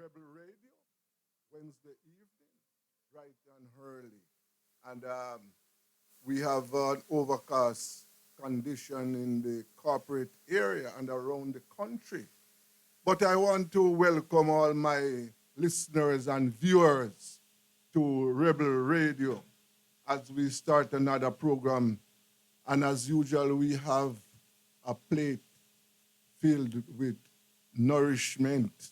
Rebel Radio, Wednesday evening, bright and early. And we have an overcast condition in the corporate area and around the country. But I want to welcome all my listeners and viewers to Rebel Radio as we start another program. And as usual, we have a plate filled with nourishment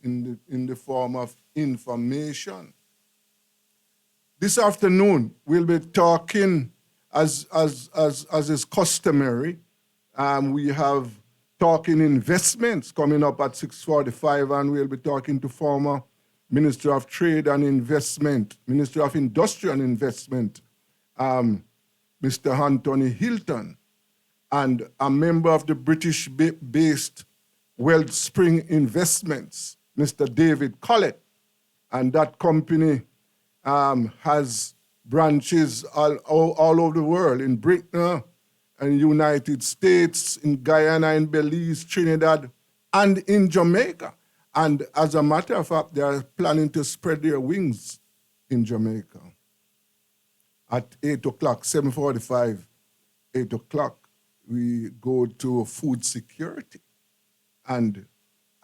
in the form of information. This afternoon, we'll be talking, as is customary, we have talking investments coming up at 6:45, and we'll be talking to former Minister of Trade and Investment, Minister of Industry and Investment, Mr. Anthony Hylton, and a member of the British-based Wellspring Investments, Mr. David Collett. And that company has branches all over the world, in Britain and United States, in Guyana, in Belize, Trinidad, and in Jamaica. And as a matter of fact, they are planning to spread their wings in Jamaica. At 8 o'clock, 7:45, 8 o'clock, we go to food security. And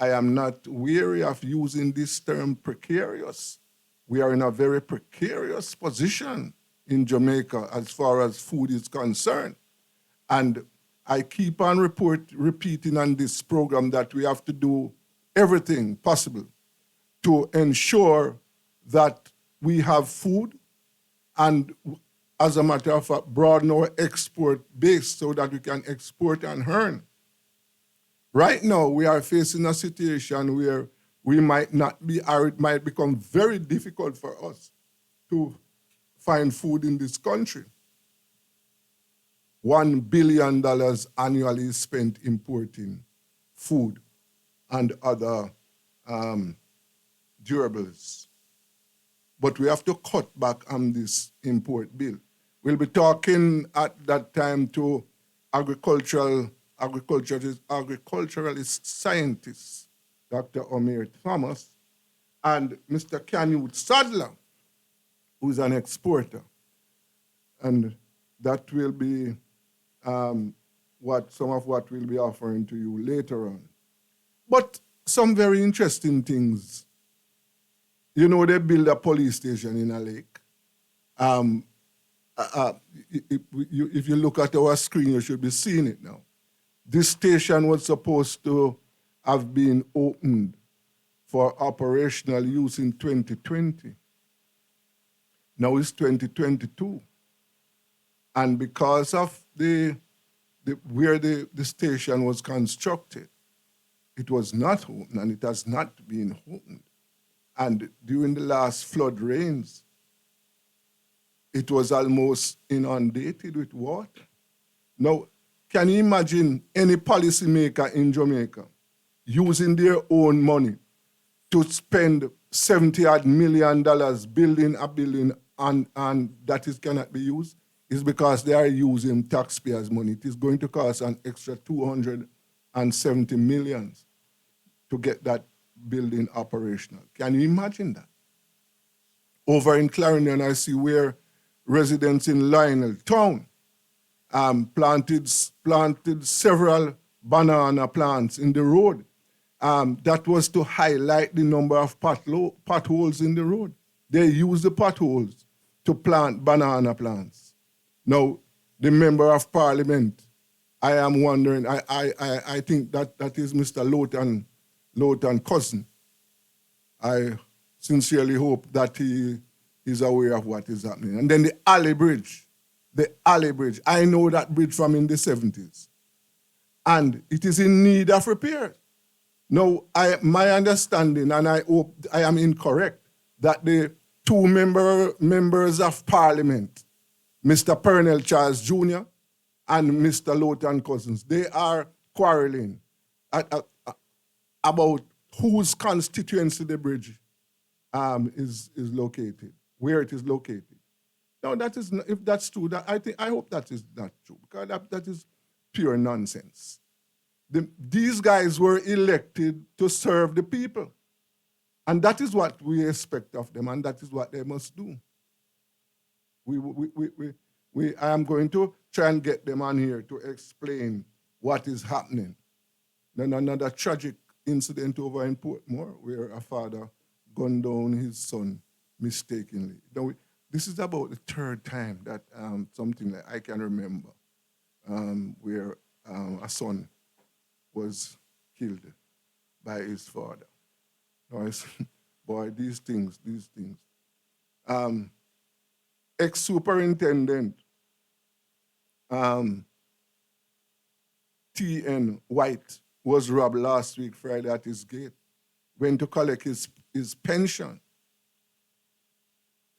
I am not weary of using this term precarious. We are in a very precarious position in Jamaica as far as food is concerned. And I keep on repeating on this program that we have to do everything possible to ensure that we have food and, as a matter of fact, broaden our export base so that we can export and earn. Right now, we are facing a situation where we might not be, or it might become very difficult for us to find food in this country. $1 billion annually is spent importing food and other durables. But we have to cut back on this import bill. We'll be talking at that time to agriculturalist scientist, Dr. Omer Thomas, and Mr. Canute Sadler, who's an exporter. And that will be some of what we'll be offering to you later on. But some very interesting things. You know, they build a police station in a lake. If you look at our screen, you should be seeing it now. This station was supposed to have been opened for operational use in 2020. Now it's 2022. And because of where the station was constructed, it was not opened, and it has not been opened. And during the last flood rains, it was almost inundated with water. Now, can you imagine any policymaker in Jamaica using their own money to spend $70 million building a building and that cannot be used? It's because they are using taxpayers' money. It is going to cost an extra $270 million to get that building operational. Can you imagine that? Over in Clarendon, I see where residents in Lionel Town planted several banana plants in the road. That was to highlight the number of potholes in the road. They used the potholes to plant banana plants. Now, the member of parliament, I am wondering, I think that is Mr. Lowton cousin. I sincerely hope that he is aware of what is happening. And then the alley bridge, I know that bridge from in the 70s. And it is in need of repair. Now, my understanding, and I hope I am incorrect, that the two members of parliament, Mr. Pernell Charles Jr. and Mr. Lowton Cousins, they are quarreling about whose constituency the bridge is located, where it is located. Now, that is, if that's true, I hope that is not true, because that is pure nonsense. These guys were elected to serve the people. And that is what we expect of them, and that is what they must do. I am going to try and get them on here to explain what is happening. Then another tragic incident over in Portmore where a father gunned down his son mistakenly. Now, this is about the third time that something like I can remember where a son was killed by his father. Boy, these things. Ex-superintendent T.N. White was robbed last week, Friday, at his gate. Went to collect his pension.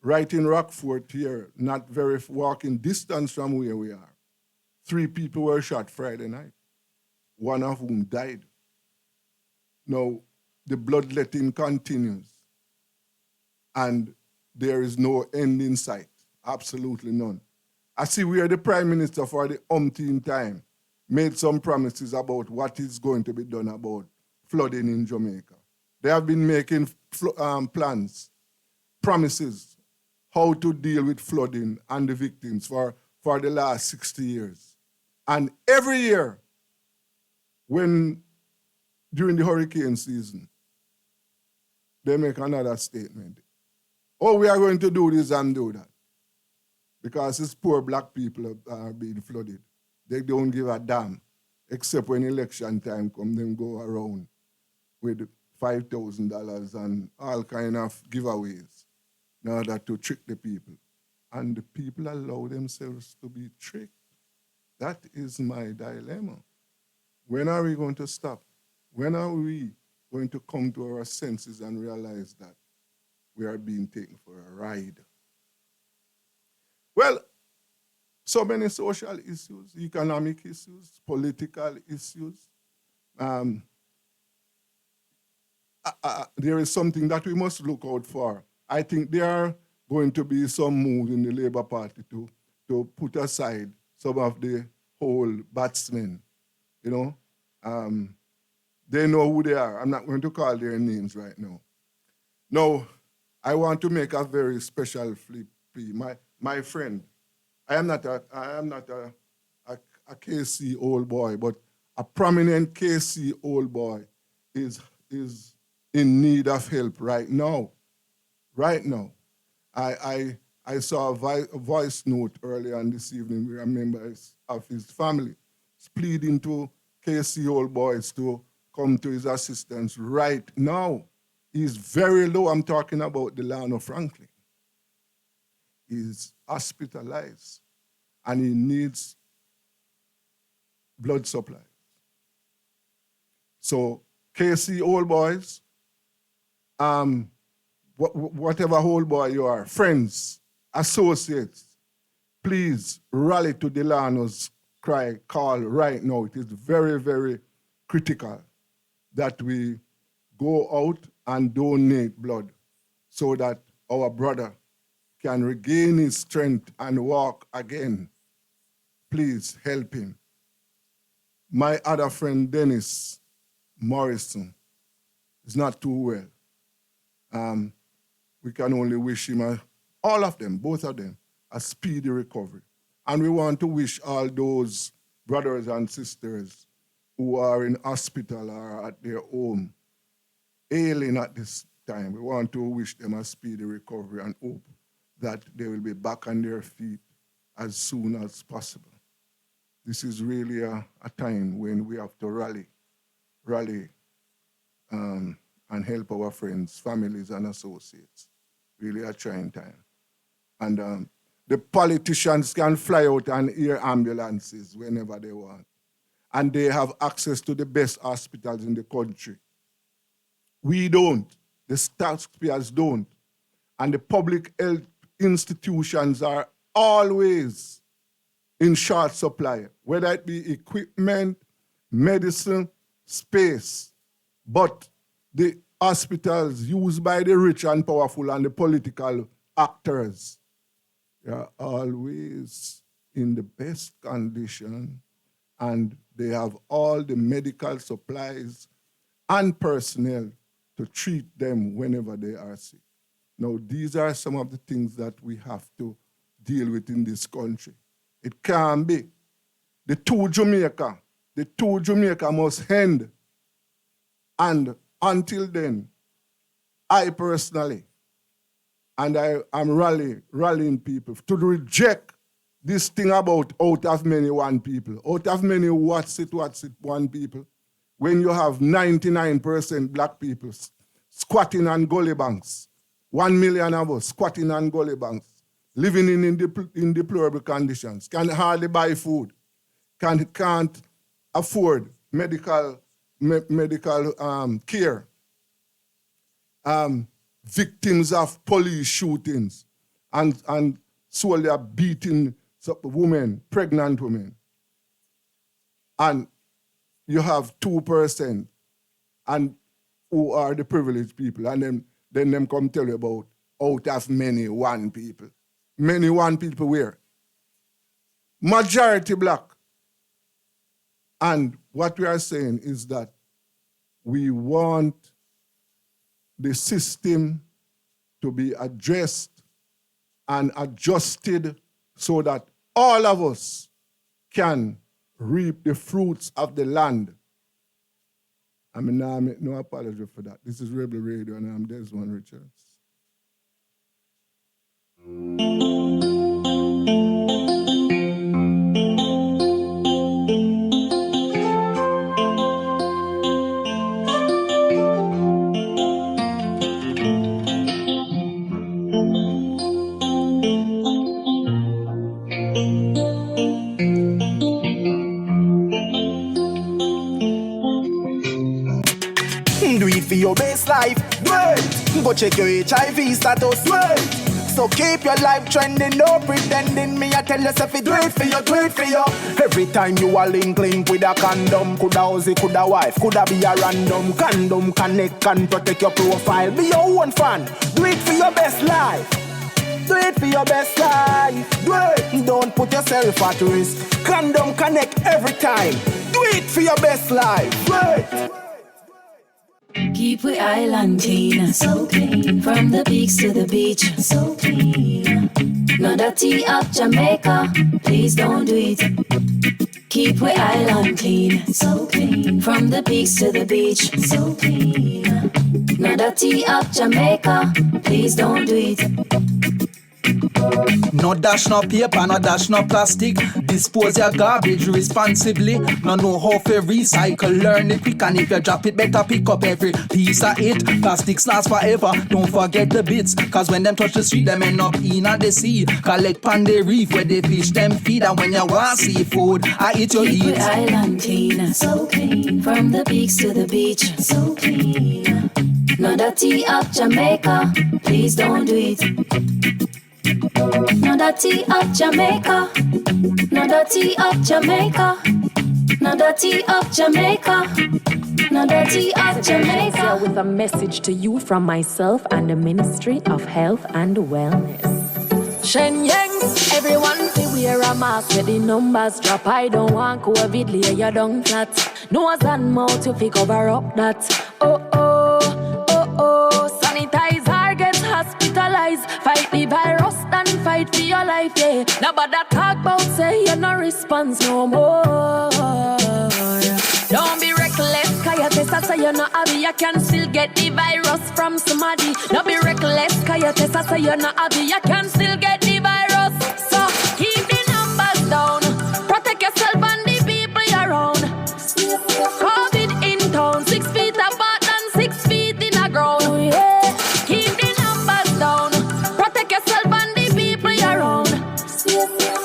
Right in Rockford here, not very walking distance from where we are. 3 people were shot Friday night, one of whom died. Now, the bloodletting continues, and there is no end in sight, absolutely none. I see where the Prime Minister for the umpteenth time made some promises about what is going to be done about flooding in Jamaica. They have been making plans, promises, how to deal with flooding and the victims for the last 60 years. And every year, during the hurricane season, they make another statement. Oh, we are going to do this and do that. Because it's poor black people are being flooded. They don't give a damn, except when election time comes, them go around with $5,000 and all kind of giveaways in order to trick the people. And the people allow themselves to be tricked. That is my dilemma. When are we going to stop? When are we going to come to our senses and realize that we are being taken for a ride? Well, so many social issues, economic issues, political issues. There is something that we must look out for. I think there are going to be some moves in the Labour Party to put aside some of the whole batsmen, you know. They know who they are. I'm not going to call their names right now. Now, I want to make a very special plea. My friend, I am not a KC old boy, but a prominent KC old boy is in need of help right now. Right now. I saw a voice note earlier on this evening where a member of his family is pleading to KC old boys to come to his assistance right now. He's very low. I'm talking about Delano Franklin. He's hospitalized and he needs blood supply. So, KC old boys, whatever old boy you are, friends, associates, please rally to Delano's call right now. It is very, very critical that we go out and donate blood so that our brother can regain his strength and walk again. Please help him. My other friend, Dennis Morrison, is not too well. We can only wish him, all of them, both of them, a speedy recovery. And we want to wish all those brothers and sisters who are in hospital or at their home, ailing at this time. We want to wish them a speedy recovery and hope that they will be back on their feet as soon as possible. This is really a time when we have to rally and help our friends, families, and associates. Really a trying time. And the politicians can fly out on air ambulances whenever they want. And they have access to the best hospitals in the country. We don't. The taxpayers don't. And the public health institutions are always in short supply, whether it be equipment, medicine, space. But the hospitals used by the rich and powerful and the political actors, they are always in the best condition, and they have all the medical supplies and personnel to treat them whenever they are sick. Now, these are some of the things that we have to deal with in this country. It can't be. The two Jamaica must end. And until then, I personally, and I'm rallying people to reject this thing about out of many one people. Out of many what's it one people. When you have 99% black people squatting on gully banks, 1 million of us squatting on gully banks, living in deplorable conditions, can hardly buy food, can't afford medical care, victims of police shootings, and solely beating women, pregnant women. And you have 2% and who are the privileged people, and then them come tell you about out of many one people. Many one people where? Majority black. And what we are saying is that we want the system to be addressed and adjusted so that all of us can reap the fruits of the land. I mean, I make no apology for that. This is Rebel Radio and I'm Desmond Richards. Do it for your best life, do it. Go check your HIV status, do it. So keep your life trending, no pretending. Me I tell yourself it, do it for you, do it for you. Every time you are link with a condom, coulda Ozzy, coulda wife, coulda be a random. Condom connect and protect your profile. Be your own fan, do it for your best life. Do it for your best life, do it. Don't put yourself at risk. Condom connect every time. Do it for your best life, do it. Keep we island clean, so clean. From the peaks to the beach, so clean. No dirty up Jamaica, please don't do it. Keep we island clean, so clean. From the peaks to the beach, so clean. No dirty up Jamaica, please don't do it. No dash no paper, no dash no plastic. Dispose your garbage responsibly. No know how to recycle, learn it quick. And if you drop it, better pick up every piece of it. Plastics last forever, don't forget the bits. Cause when them touch the street, them end up in the sea. Collect pan the reef where they fish them feed. And when you want seafood, I eat your Keep eat. we island clean, so clean. From the peaks to the beach, so clean. No dirty up Jamaica, please don't do it. No dirty up Jamaica, no dirty up Jamaica, no dirty up Jamaica, no dirty up Jamaica. With a message to you from myself and the Ministry of Health and Wellness. Shenyang, everyone say wear a mask where the numbers drop. I don't want COVID, lay you down flat. Nose and mouth you fi cover up that. Oh oh, oh oh, sanitize or get hospitalized. Fight the virus and fight for your life, yeah. Nobody talk about say you no response no more. Don't be reckless, cause your test say you not have it. You can still get the virus from somebody. Don't be reckless, cause your test say you not have it. You can still get the virus. So keep the numbers down. Protect yourself and the people around. COVID in town, 6 feet apart and 6 feet in the ground. Yeah. Keep the numbers down. Protect yourself and the people around.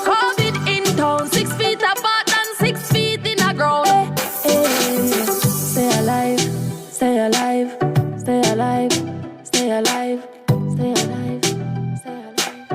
COVID in town, 6 feet apart and 6 feet in the ground. Stay alive, stay alive, stay alive, stay alive, stay alive, stay alive.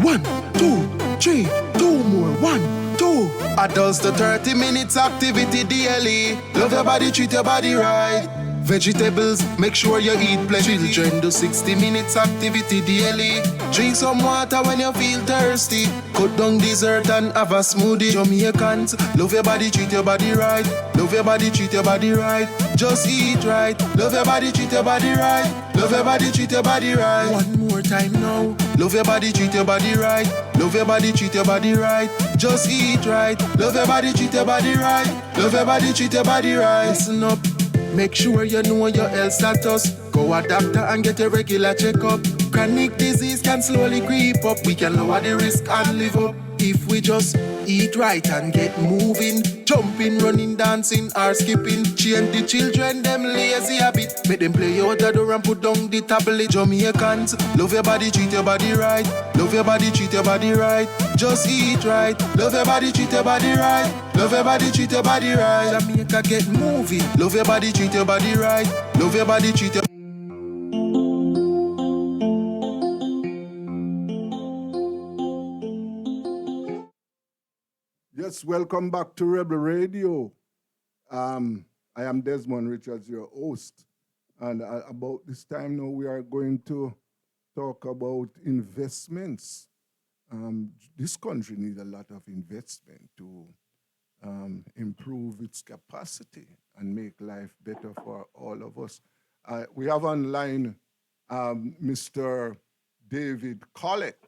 One, two, three, two more. 1, 2. Adults to 30 minutes activity daily. Love your body, treat your body right. Vegetables, make sure you eat plenty. Children do 60 minutes activity daily. Drink some water when you feel thirsty. Cut down dessert and have a smoothie. Jamaicans, love your body, treat your body right. Love your body, treat your body right. Just eat right. Love your body, treat your body right. Love your body, treat your body right. One more time now. Love your body, treat your body right. Love your body, treat your body right. Just eat right. Love your body, treat your body right. Love your body, treat your body right. Listen up. Make sure you know your health status. Go a doctor and get a regular checkup. Chronic disease can slowly creep up. We can lower the risk and live up if we just eat right and get moving. Jumping, running, dancing or skipping. Change the children, them lazy habit. Make them play out the door and put down the tablet. Jamaicans, love your body, treat your body right. Love your body, treat your body right. Just eat right. Love your body, treat your body right. Love your body, treat your body right. Jamaica, get moving. Love your body, treat your body right. Love your body, treat your Yes, welcome back to Rebel Radio. I am Desmond Richards, your host. And about this time now, we are going to talk about investments. This country needs a lot of investment to improve its capacity and make life better for all of us. We have online Mr. David Collett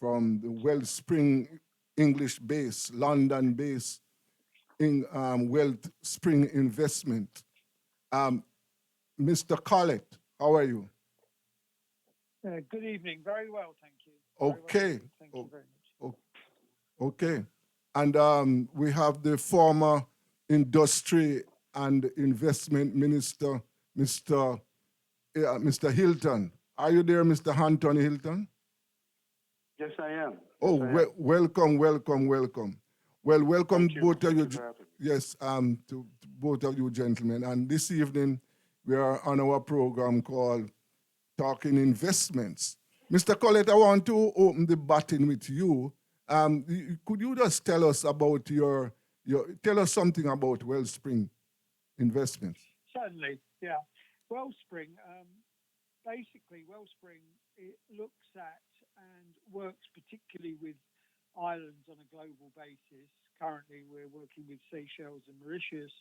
from the Wellspring English-based, London-based Wellspring Investment. Mr. Collett, how are you? Good evening. Very well, thank you. Okay. Thank you very much. Okay. And we have the former Industry and Investment Minister, Mr. Hylton. Are you there, Mr. Anthony Hylton? Yes, I am. Oh, welcome. Well, welcome both of you. Yes, to both of you gentlemen. And this evening, we are on our program called Talking Investments. Mr. Collett, I want to open the button with you. Could you just tell us about tell us something about Wellspring Investments? Certainly, yeah. Wellspring, basically, Wellspring, it looks at and works particularly with islands on a global basis. Currently, we're working with Seychelles and Mauritius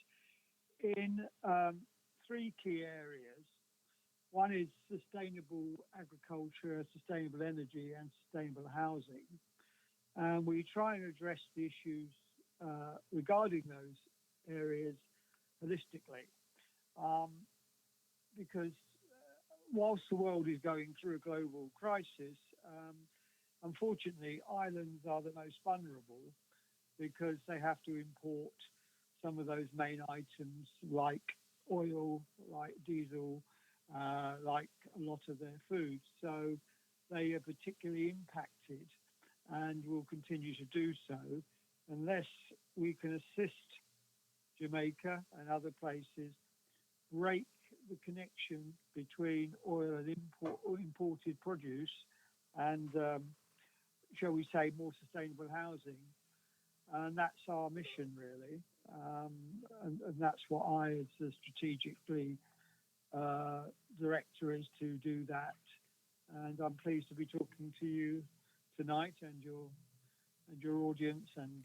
in three key areas. One is sustainable agriculture, sustainable energy, and sustainable housing. And we try and address the issues regarding those areas holistically. Because whilst the world is going through a global crisis, unfortunately, islands are the most vulnerable because they have to import some of those main items like oil, like diesel, like a lot of their food. So they are particularly impacted and will continue to do so unless we can assist Jamaica and other places break the connection between oil and imported produce and, shall we say, more sustainable housing. And that's our mission, really. And that's what I, as the strategically director, is to do that. And I'm pleased to be talking to you tonight and your audience and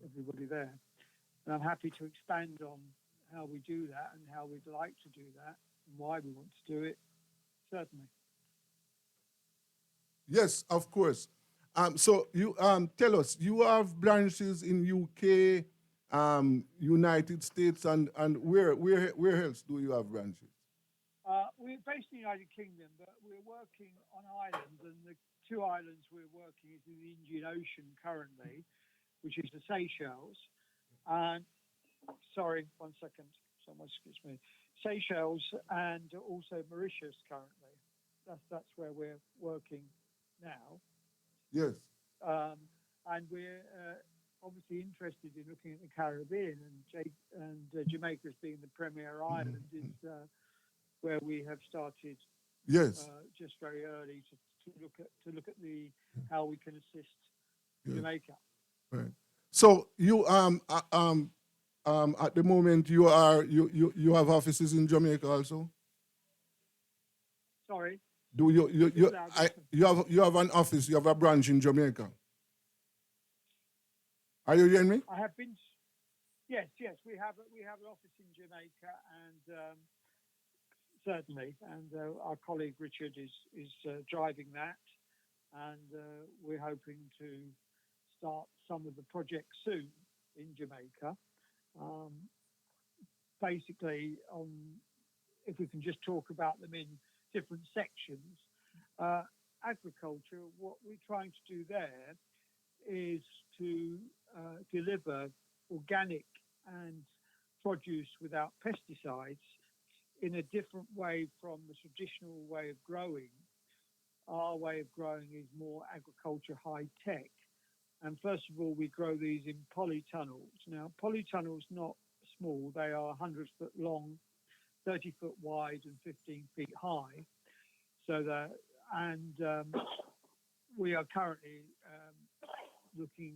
everybody there. And I'm happy to expand on how we do that and how we'd like to do that and why we want to do it, certainly. Yes, of course. So you tell us, you have branches in UK, United States, and where else do you have branches? We're based in the United Kingdom, but we're working on islands, and the two islands we're working is in the Indian Ocean currently, which is the Seychelles. And sorry, 1 second, someone excuse me. Seychelles and also Mauritius currently. That's where we're working now. Yes. And we're obviously interested in looking at the Caribbean, and Jamaica as being the premier island is where we have started. Yes. Just very early to look at how we can assist Jamaica. Right. So you At the moment, you have offices in Jamaica also. Sorry, Do Just loud, listen. you have an office? You have a branch in Jamaica. Are you hearing me? I have been. Yes, yes, we have an office in Jamaica, and certainly, and our colleague Richard is driving that, and we're hoping to start some of the projects soon in Jamaica. Um, Basically, on if we can just talk about them in different sections, uh, agriculture. What we're trying to do there is to deliver organic and produce without pesticides in a different way from the traditional way of growing. Our way of growing is more agriculture high tech. And first of all, we grow these in polytunnels. Now, polytunnels not small; they are 100 foot long, 30 foot wide, and 15 feet high. So that, and we are currently looking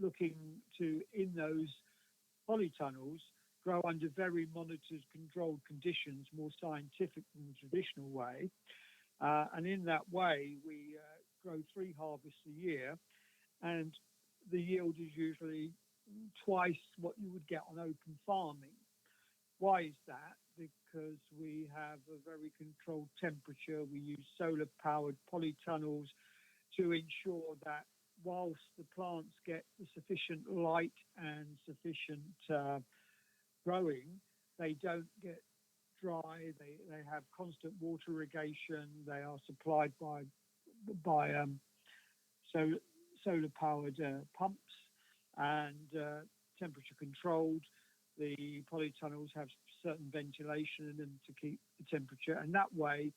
looking to in those polytunnels grow under very monitored, controlled conditions, more scientific than the traditional way. And in that way, we grow 3 harvests a year, and the yield is usually twice what you would get on open farming. Why is that? Because we have a very controlled temperature. We use solar powered polytunnels to ensure that whilst the plants get the sufficient light and sufficient growing, they don't get dry. They have constant water irrigation. They are supplied by solar powered pumps and temperature controlled. The polytunnels have certain ventilation in them to keep the temperature, and that way,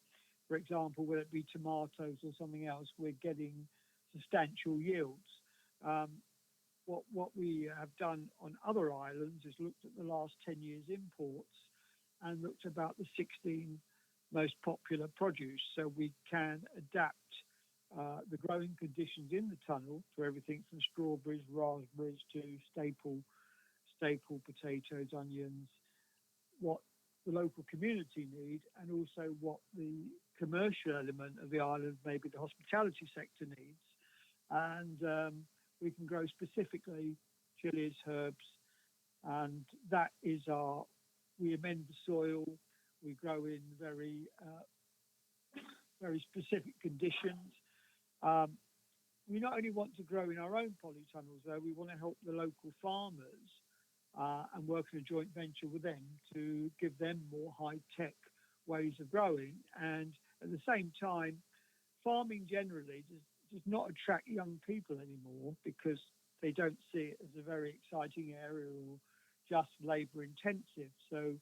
for example, whether it be tomatoes or something else, we're getting substantial yields. Um, what we have done on other islands is looked at the last 10 years imports and looked about the 16 most popular produce, so we can adapt the growing conditions in the tunnel to everything from strawberries, raspberries to staple potatoes, onions, what the local community need, and also what the commercial element of the island, maybe the hospitality sector needs. And we can grow specifically chilies, herbs, and that is we amend the soil, we grow in very specific conditions. Um, we not only want to grow in our own polytunnels, though, we want to help the local farmers and work in a joint venture with them to give them more high-tech ways of growing. And at the same time, farming generally does not attract young people anymore because they don't see it as a very exciting area or just labour intensive. So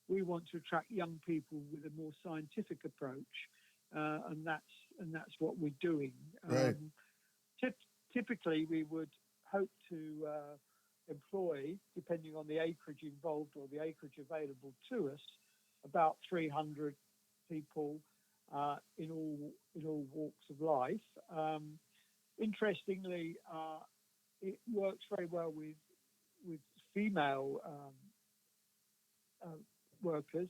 we want to attract young people with a more scientific approach, and that's what we're doing. Right. Typically, we would hope to employ, depending on the acreage involved or the acreage available to us, about 300 people in all walks of life. Interestingly, it works very well with female workers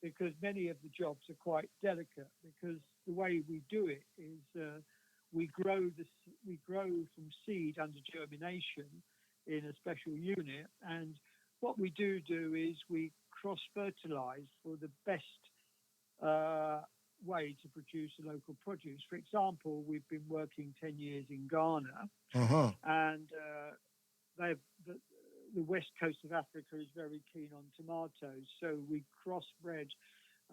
because many of the jobs are quite delicate. Because the way we do it is we grow from seed under germination in a special unit, and what we do is we cross fertilize for the best way to produce a local produce. For example, we've been working 10 years in Ghana, Uh-huh. and they've the west coast of Africa is very keen on tomatoes, so we crossbred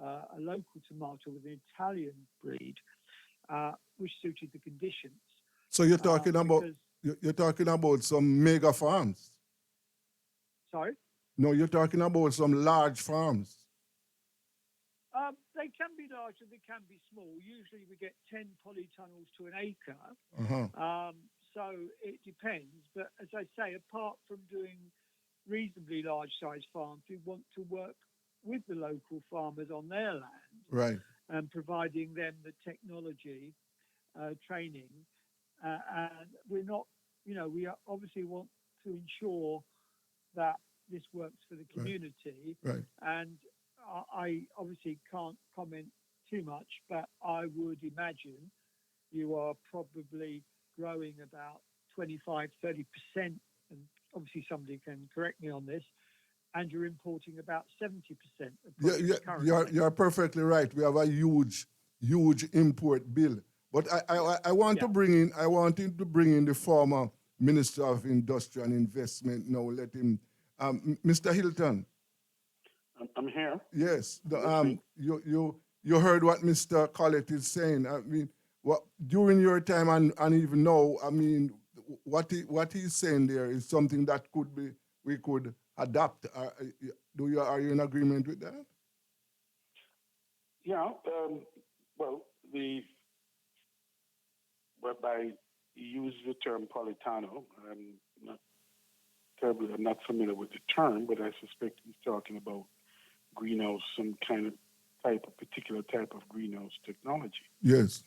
a local tomato with an Italian breed, which suited the conditions. So you're talking about Because, you're talking about some mega farms. sorry, No, you're talking about some large farms. they can be larger, they can be small. Usually we get 10 polytunnels to an acre. Uh-huh. So it depends. But as I say, apart from doing reasonably large size farms, we want to work with the local farmers on their land Right. and providing them the technology, training. And we're not, we obviously want to ensure that this works for the community. Right. And I obviously can't comment too much, but I would imagine you are probably growing about 25, 30%, and obviously somebody can correct me on this, and you're importing about 70% of produce currently. You're perfectly right. We have a huge import bill. But I want to bring in, the former Minister of Industry and Investment now. Let him, Mr. Hylton. I'm here. Yes, you heard what Mr. Collett is saying. I mean, what during your time and even now, I mean, what he's saying there is something that we could adapt. Are you in agreement with that? Yeah. Well, whereby he used the term Politano. I'm not familiar with the term, but I suspect he's talking about greenhouse, some kind of particular type of greenhouse technology. Yes.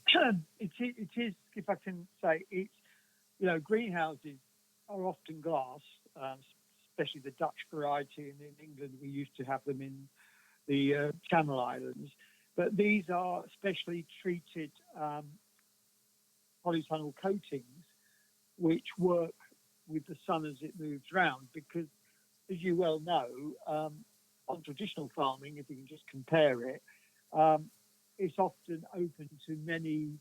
It is, if I can say, it's, greenhouses are often glass, especially the Dutch variety, and in England we used to have them in the Channel Islands. But these are specially treated polytunnel coatings, which work with the sun as it moves round, because, as you well know, on traditional farming, if you can just compare it, it's often open to many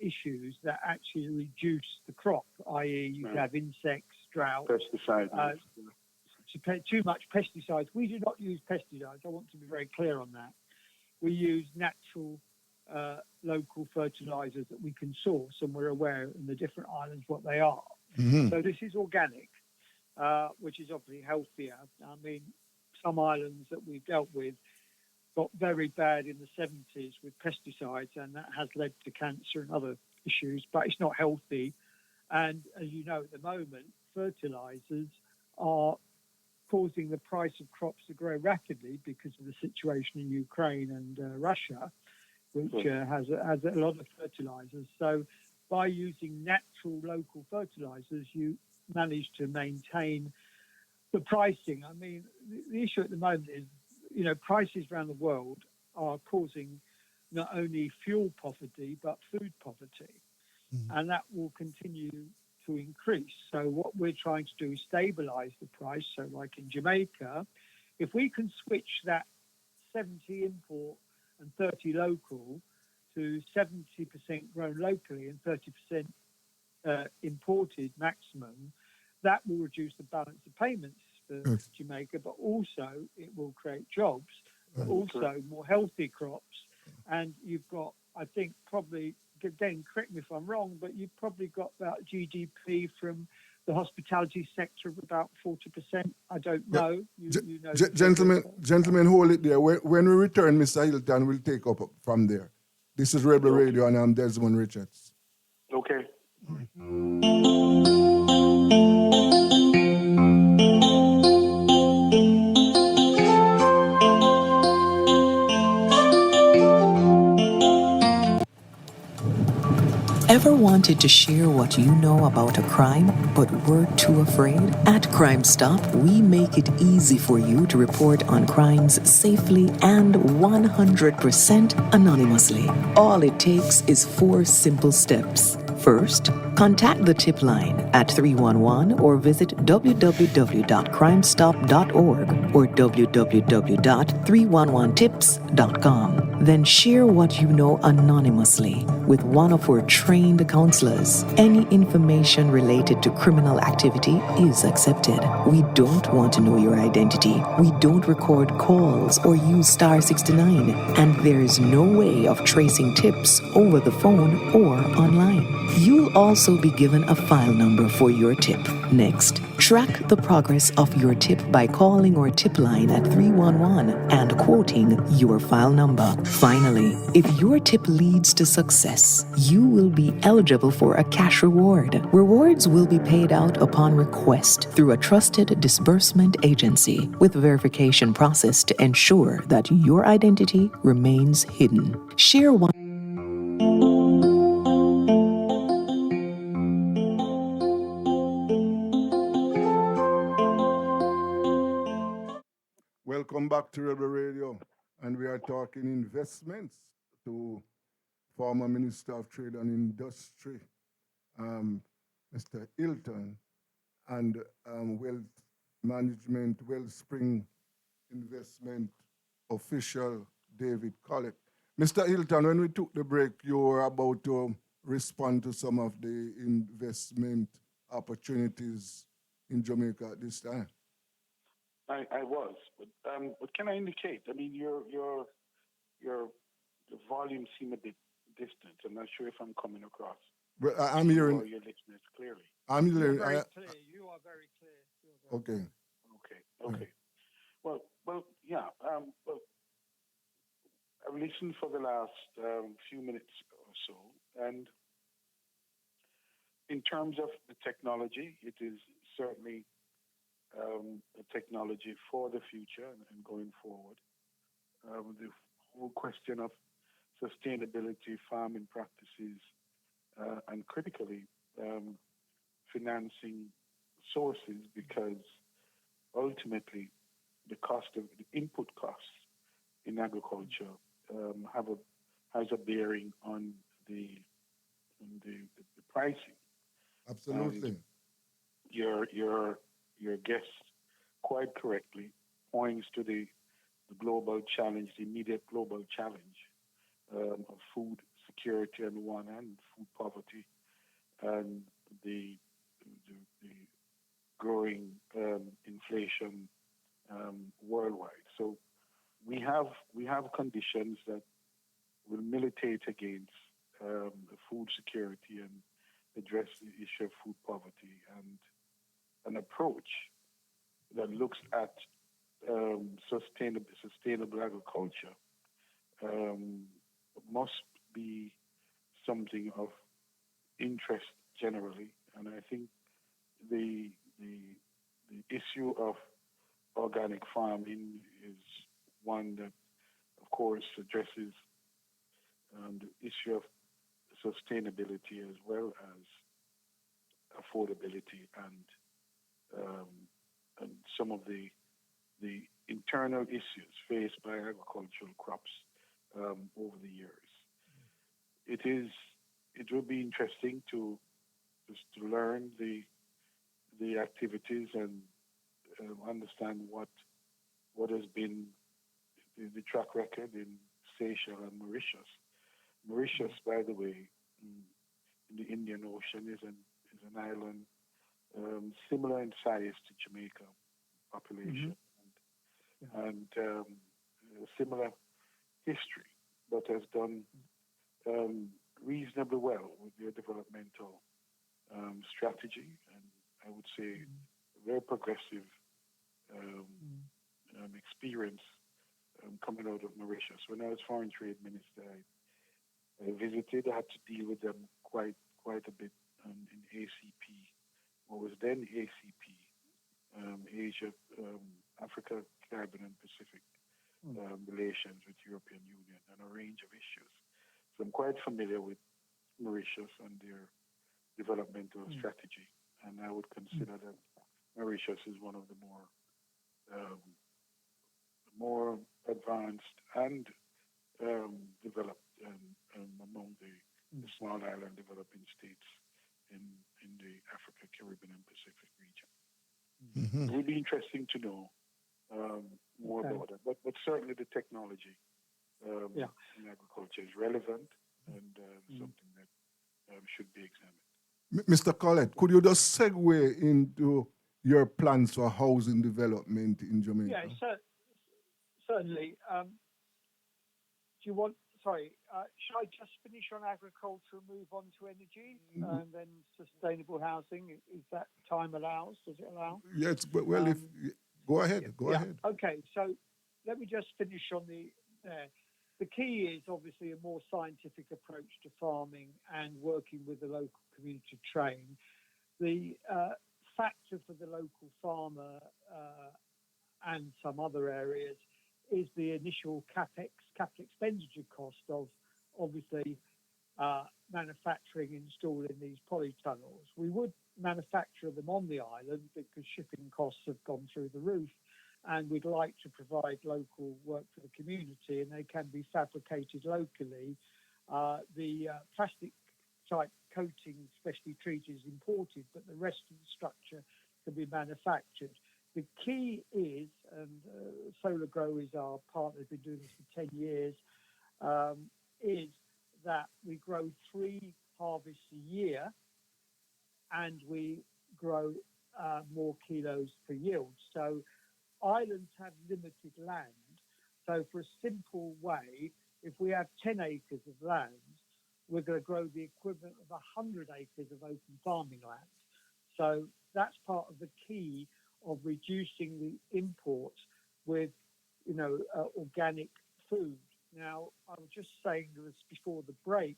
issues that actually reduce the crop, i.e. you could have insects, drought, pesticides. Too much pesticides. We do not use pesticides. I want to be very clear on that. We use natural local fertilizers that we can source, and we're aware in the different islands what they are. Mm-hmm. So this is organic, which is obviously healthier. I mean, some islands that we've dealt with got very bad in the 70s with pesticides, and that has led to cancer and other issues, but it's not healthy. And as you know, at the moment, fertilizers are causing the price of crops to grow rapidly because of the situation in Ukraine and Russia, which has a lot of fertilizers. So by using natural local fertilizers, you manage to maintain the pricing. I mean, the issue at the moment is, prices around the world are causing not only fuel poverty, but food poverty. Mm-hmm. And that will continue to increase. So what we're trying to do is stabilize the price. So like in Jamaica, if we can switch that 70 import and 30 local to 70% grown locally and 30% imported maximum, that will reduce the balance of payments for Jamaica, but also it will create jobs, but also more healthy crops. And you've got, I think, probably, again, correct me if I'm wrong, but you've probably got about GDP from the hospitality sector of about 40%. I don't know. You know, gentlemen, hold it there. When we return, Mr. Hylton will take up from there. This is Rebel Radio, and I'm Desmond Richards. Okay. Ever wanted to share what you know about a crime, but were too afraid? At Crime Stop, we make it easy for you to report on crimes safely and 100% anonymously. All it takes is 4 simple steps. First, contact the tip line at 311 or visit www.crimestop.org or www.311tips.com. Then share what you know anonymously with one of our trained counselors. Any information related to criminal activity is accepted. We don't want to know your identity. We don't record calls or use star 69, and there is no way of tracing tips over the phone or online. You'll also be given a file number for your tip. Next, track the progress of your tip by calling our tip line at 311 and quoting your file number. Finally, if your tip leads to success, you will be eligible for a cash reward. Rewards will be paid out upon request through a trusted disbursement agency with verification process to ensure that your identity remains hidden. Share one. Welcome back to Rebel Radio, and we are talking investments to former Minister of Trade and Industry, um, Mr. Hylton, and Wealth Management, Wellspring Investment official, David Collett. Mr. Hylton, when we took the break, you were about to respond to some of the investment opportunities in Jamaica at this time. I was, but what can I indicate? I mean, your the volume seem a bit distant. I'm not sure if I'm coming across Well, I'm you hearing. or your listeners clearly. I'm You're hearing. very clear. You are very clear. You're very Okay. Okay. Well, yeah. Well, I've listened for the last few minutes or so, and in terms of the technology, it is certainly a technology for the future and going forward. The whole question of sustainability, farming practices, and critically, financing sources, because ultimately the cost of the input costs in agriculture has a bearing on the pricing. And Absolutely. your guest quite correctly points to the global challenge, the immediate global challenge of food security on one hand, food poverty, and the growing inflation worldwide. So we have conditions that will militate against food security and address the issue of food poverty, and an approach that looks at sustainable agriculture um, must be something of interest generally. And I think the the the issue of organic farming is one that, of course, addresses the issue of sustainability as well as affordability um, and some of the internal issues faced by agricultural crops over the years. It will be interesting to just to learn the activities and understand what has been the track record in Seychelles and Mauritius. Mauritius, by the way, in the Indian Ocean, is an island similar in size to Jamaica population and similar history, but has done reasonably well with their developmental strategy, and I would say very progressive experience coming out of Mauritius. When I was foreign trade minister, I visited. I had to deal with them quite a bit in ACP, what was then ACP, Asia, Africa, Caribbean, and Pacific relations with European Union, and a range of issues. So I'm quite familiar with Mauritius and their developmental strategy, and I would consider that Mauritius is one of the um, more advanced and developed among the small island developing states in the Africa, Caribbean, and Pacific region. It would be interesting to know more about it, but certainly the technology in agriculture is relevant and something that should be examined. Mr. Collett, could you just segue into your plans for housing development in Jamaica? Yeah, certainly. Do you want? Sorry, should I just finish on agriculture and move on to energy and then sustainable housing? Is that time allows? Does it allow? Yes, but well, if go ahead, go ahead. Okay, so let me just finish on the key is obviously a more scientific approach to farming and working with the local community to train. The factor for the local farmer and some other areas is the initial capital expenditure cost of obviously manufacturing, installing these polytunnels. We would manufacture them on the island because shipping costs have gone through the roof. and we'd like to provide local work for the community, and they can be fabricated locally. The plastic type coating, specially treated, is imported, but the rest of the structure can be manufactured. The key is, and Solar Grow is our partner, been doing this for 10 years, is that we grow 3 harvests a year, and we grow more kilos per yield. So islands have limited land. So for a simple way, if we have 10 acres of land, we're going to grow the equivalent of 100 acres of open farming land. So that's part of the key of reducing the imports with, organic food. Now, I was just saying this before the break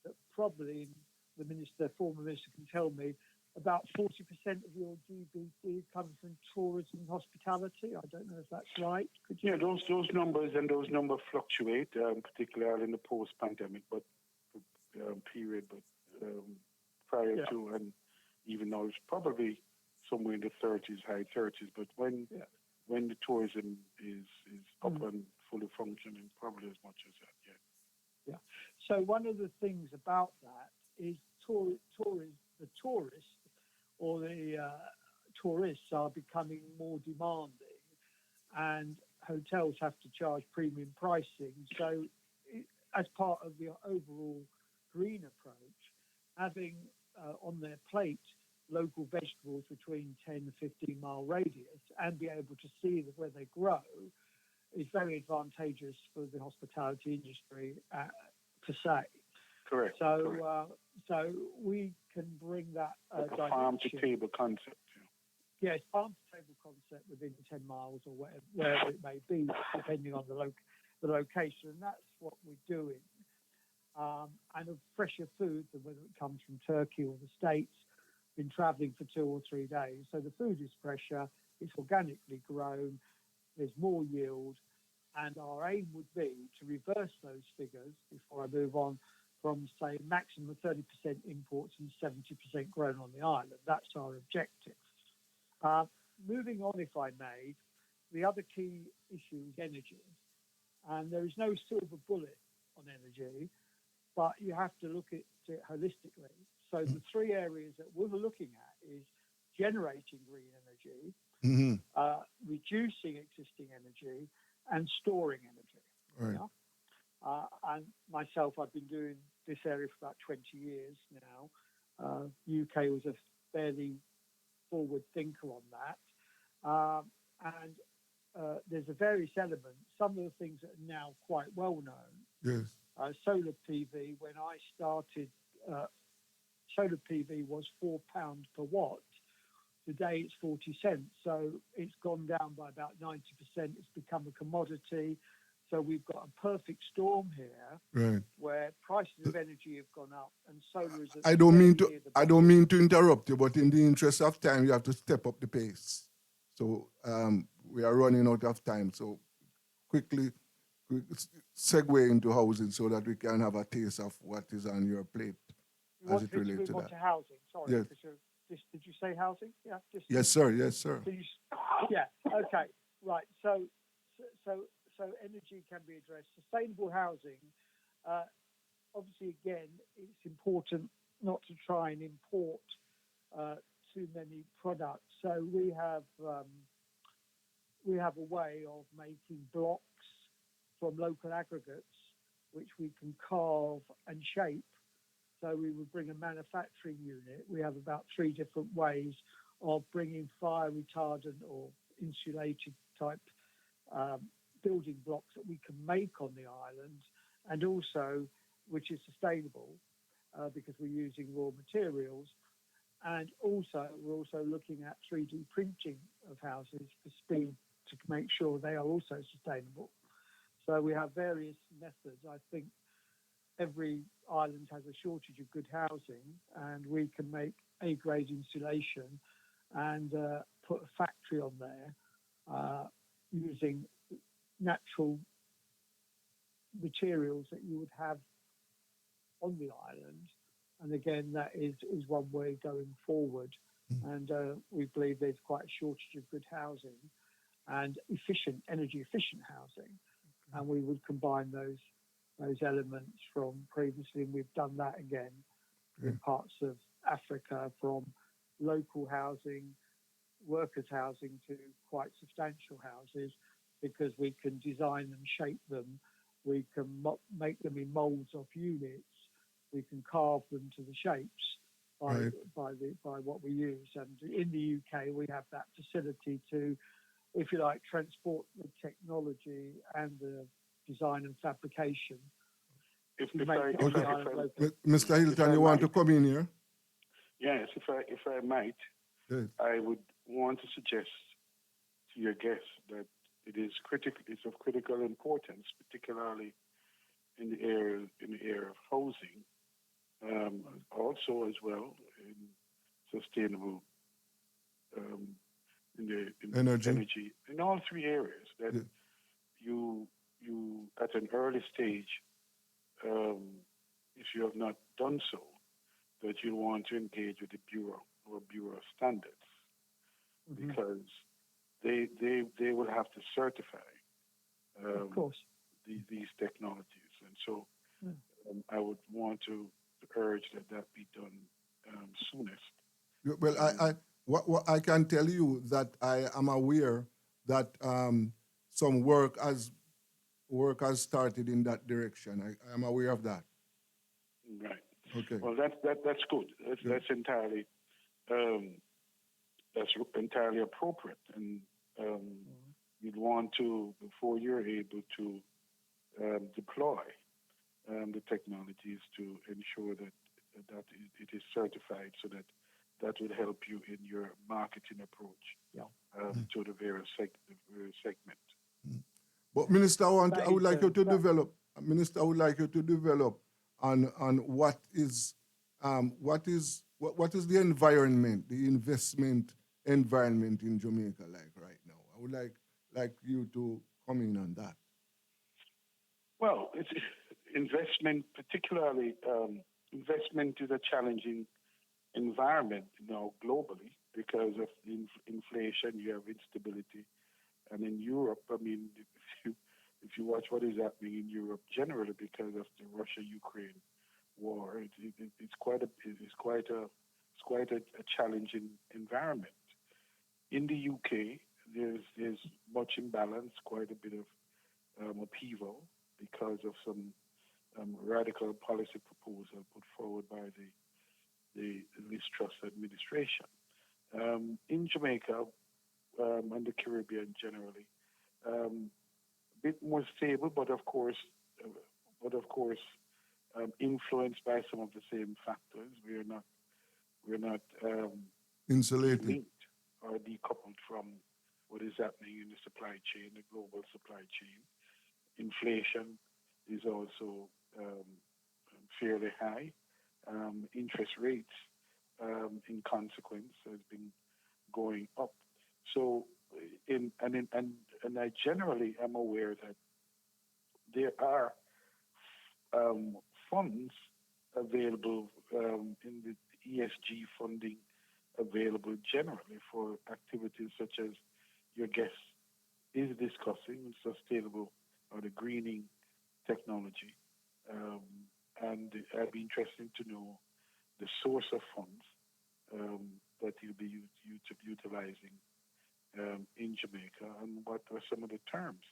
that probably the former minister can tell me, about 40% of your GDP comes from tourism and hospitality. I don't know if that's right. Could you? Yeah, those numbers fluctuate, particularly in the post-pandemic period, but prior to, and even now it's probably somewhere in the 30s, high 30s. But when the tourism is up and fully functioning, probably as much as that. Yeah. So one of the things about that is the tourists are becoming more demanding, and hotels have to charge premium pricing. So as part of the overall green approach, having on their plate local vegetables between 10 and 15-mile radius and be able to see where they grow is very advantageous for the hospitality industry per se. Correct. So we can bring that like a farm-to-table concept. Yes, farm-to-table concept within 10 miles or wherever it may be, depending on the location. And that's what we're doing. And of fresher food, whether it comes from Turkey or the States, been travelling for 2 or 3 days. So the food is fresher, it's organically grown, there's more yield, and our aim would be to reverse those figures before I move on from, say, maximum 30% imports and 70% grown on the island. That's our objective. Moving on, if I may, the other key issue is energy. And there is no silver bullet on energy, but you have to look at it holistically. So the 3 areas that we're looking at is generating green energy, reducing existing energy, and storing energy. Right. Yeah? And myself, I've been doing this area for about 20 years now. UK was a fairly forward thinker on that. And there's a various elements. Some of the things that are now quite well known. Yes. Solar PV, when I started, solar PV was £4 per watt. Today it's 40 cents. So it's gone down by about 90%. It's become a commodity. So we've got a perfect storm here, right, where prices of energy have gone up and solar is. I don't mean to interrupt you, but in the interest of time, you have to step up the pace. So we are running out of time. So quickly segue into housing so that we can have a taste of what is on your plate as it relates to that. To housing. Sorry, yes. Did you say housing? Yeah. Yes, sir. Yes, sir. Yeah. Okay. Right. So energy can be addressed. Sustainable housing. Obviously, again, it's important not to try and import too many products. So we have a way of making blocks from local aggregates, which we can carve and shape. So we would bring a manufacturing unit. We have about 3 different ways of bringing fire retardant or insulated type building blocks that we can make on the island, and also which is sustainable because we're using raw materials. And also we're also looking at 3D printing of houses for speed to make sure they are also sustainable. So we have various methods. I think every island has a shortage of good housing, and we can make A-grade insulation and put a factory on there using natural materials that you would have on the island. And again, that is one way going forward. And we believe there's quite a shortage of good housing. and energy efficient housing, and we would combine those elements from previously, and we've done that again in parts of Africa, from local housing, workers' housing, to quite substantial houses, because we can design and shape them, we can make them in molds of units, we can carve them to the shapes by what we use. And in the UK, we have that facility to, if you like, transport the technology and the design and fabrication. Mr. Hylton, you want to come in here? Yes, if I might, yes. I would want to suggest to your guests that it's of critical importance, particularly in the area of housing, also as well in sustainable in energy, in all three areas, that you at an early stage, if you have not done so, that you want to engage with the Bureau of Standards, because they will have to certify of course these technologies, and so I would want to urge that be done soonest. Well, what I can tell you that I am aware that some work has started in that direction. I am aware of that. Right. Okay. Well, that's good. That's entirely appropriate, and you'd want to, before you're able to deploy the technologies, to ensure that it is certified, so that would help you in your marketing approach to the various segment. But Minister, I would like you to develop. Minister, I would like you to develop on what is the environment, the investment environment in Jamaica like right now. I would like you to come in on that. Well, it's investment, particularly investment, is a challenging environment now globally because of inflation. You have instability, and in Europe, I mean, if you watch what is happening in Europe generally because of the Russia-Ukraine war, it's quite a challenging environment. In the UK, there's much imbalance, quite a bit of upheaval because of some radical policy proposal put forward by the Liz Truss administration. In Jamaica and the Caribbean generally, a bit more stable, but of course, influenced by some of the same factors. We're not insulated, linked or decoupled from what is happening in the supply chain, the global supply chain. Inflation is also fairly high. Interest rates, in consequence, has been going up. So, I generally am aware that there are funds available in the ESG funding available generally for activities such as your guest is discussing, sustainable or the greening technology. And I'd be interested to know the source of funds that you'll be utilizing in Jamaica, and what are some of the terms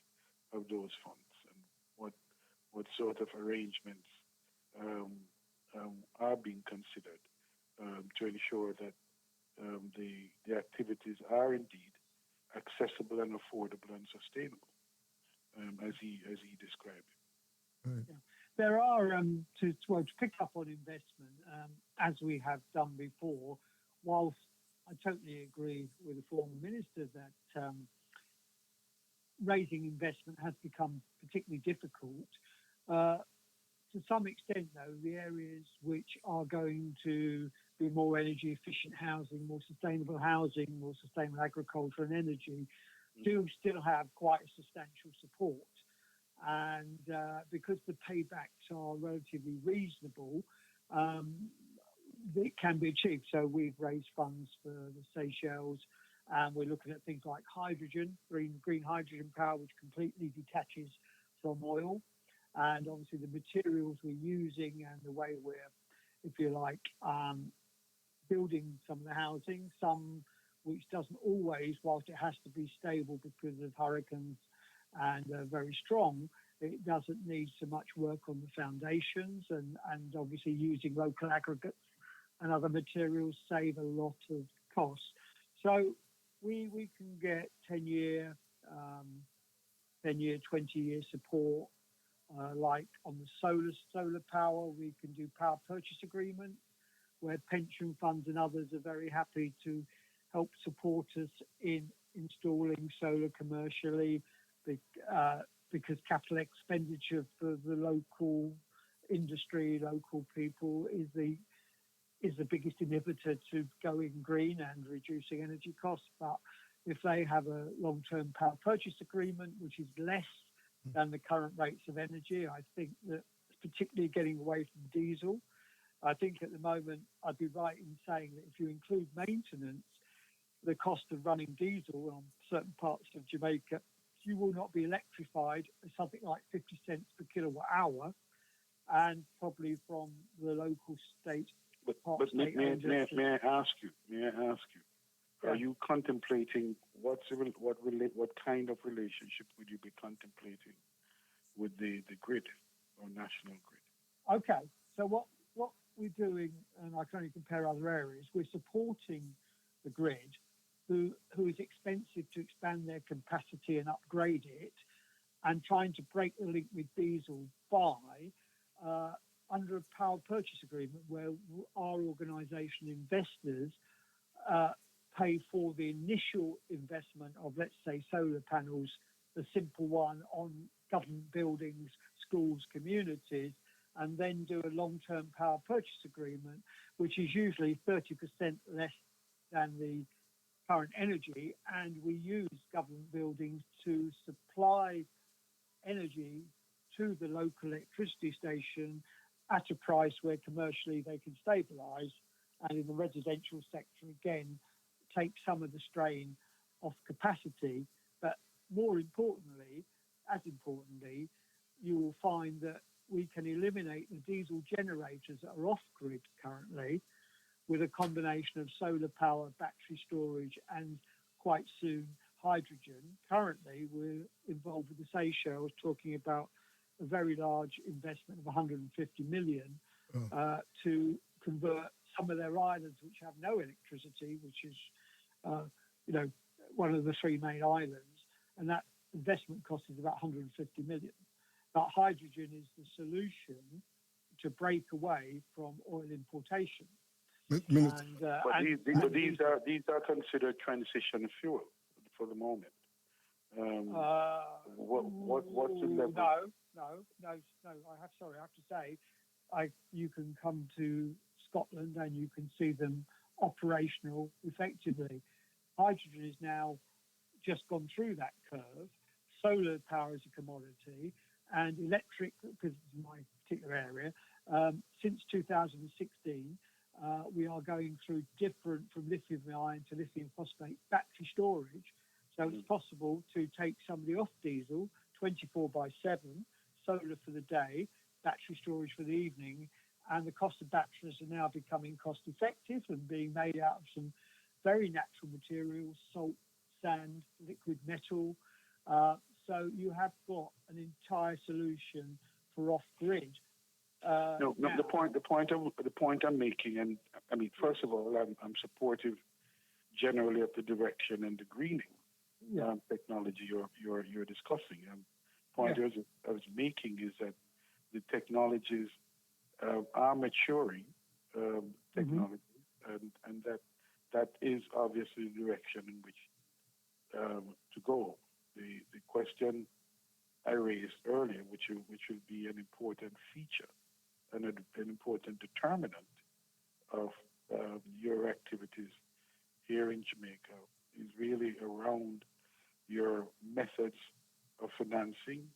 of those funds, and what sort of arrangements are being considered to ensure that the activities are indeed accessible and affordable and sustainable, as he described it. Right. Yeah. There are, to pick up on investment, as we have done before, whilst I totally agree with the former minister that raising investment has become particularly difficult, to some extent, though, the areas which are going to be more energy efficient housing, more sustainable agriculture and energy, do still have quite a substantial support. And because the paybacks are relatively reasonable, it can be achieved. So we've raised funds for the Seychelles, And we're looking at things like hydrogen, green hydrogen power, which completely detaches from oil. And obviously the materials we're using and the way we're, if you like, building some of the housing, some which doesn't always, whilst it has to be stable because of hurricanes and very strong, it doesn't need so much work on the foundations, and obviously using local aggregates and other materials save a lot of costs. So we can get 10-year, 20-year support. Like on the solar power, we can do power purchase agreements where pension funds and others are very happy to help support us in installing solar commercially, because capital expenditure for the local industry, local people is the biggest inhibitor to going green and reducing energy costs. But if they have a long-term power purchase agreement, which is less than the current rates of energy, I think that particularly getting away from diesel, I think at the moment I'd be right in saying that if you include maintenance, the cost of running diesel on certain parts of Jamaica, you will not be electrified at something like 50 cents per kilowatt hour, and probably from the local state. But may I ask you? Yeah. Are you contemplating what kind of relationship would you be contemplating with the grid or national grid? Okay, so what we're doing, and I can only compare other areas, we're supporting the grid, who is expensive to expand their capacity and upgrade it, and trying to break the link with diesel by under a power purchase agreement where our organisation investors pay for the initial investment of, let's say, solar panels, the simple one on government buildings, schools, communities, and then do a long-term power purchase agreement, which is usually 30% less than the current energy, and we use government buildings to supply energy to the local electricity station at a price where commercially they can stabilise, and in the residential sector, again, take some of the strain off capacity. But more importantly, you will find that we can eliminate the diesel generators that are off-grid currently with a combination of solar power, battery storage, and quite soon hydrogen. Currently, we're involved with the Seychelles talking about a very large investment of 150 million to convert some of their islands which have no electricity, which is one of the three main islands, and that investment cost is about 150 million. But hydrogen is the solution to break away from oil importation. But these are considered transition fuel for the moment. What's the level? No. I have to say, you can come to Scotland and you can see them operational effectively. Hydrogen is now just gone through that curve. Solar power is a commodity, and electric, because it's my particular area, since 2016, we are going through different, from lithium-ion to lithium phosphate battery storage. So it's possible to take somebody off diesel 24/7, solar for the day, battery storage for the evening, and the cost of batteries are now becoming cost effective and being made out of some very natural materials, salt, sand, liquid metal. So you have got an entire solution for off-grid. The point I'm making, and I mean, first of all, I'm supportive generally of the direction and the greening technology you're discussing. Point I was making is that the technologies are maturing, technology, and that is obviously the direction in which to go. The question I raised earlier, which will be an important feature and an important determinant of your activities here in Jamaica, is really around your methods of financing,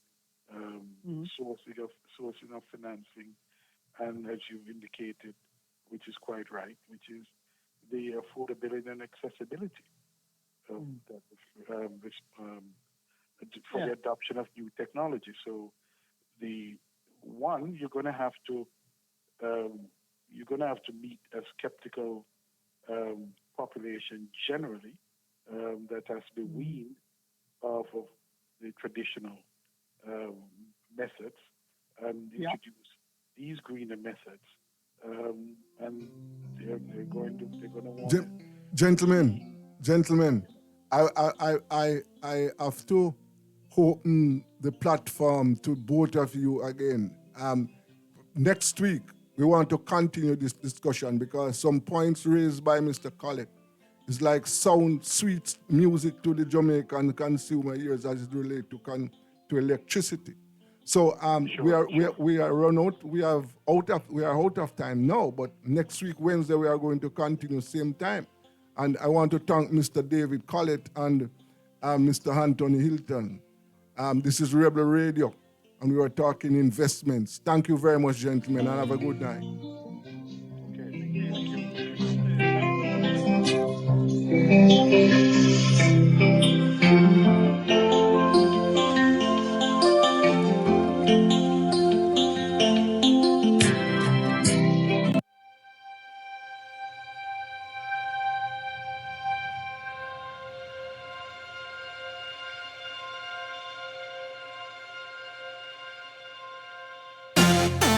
sourcing of financing, and as you've indicated, which is quite right, which is the affordability and accessibility for the adoption of new technology. So you're going to have to meet a skeptical population generally that has to be weaned off of the traditional methods and introduce these greener methods, and they're going to want. Gentlemen, I have to open the platform to both of you again. Next week, we want to continue this discussion because some points raised by Mr. Collett is like sweet music to the Jamaican consumer ears as it relates to electricity. So we are run out. We are out of time now. But next week, Wednesday, we are going to continue same time. And I want to thank Mr. David Collett and Mr. Anthony Hylton. This is Rebel Radio, and we are talking investments. Thank you very much, gentlemen, and have a good night.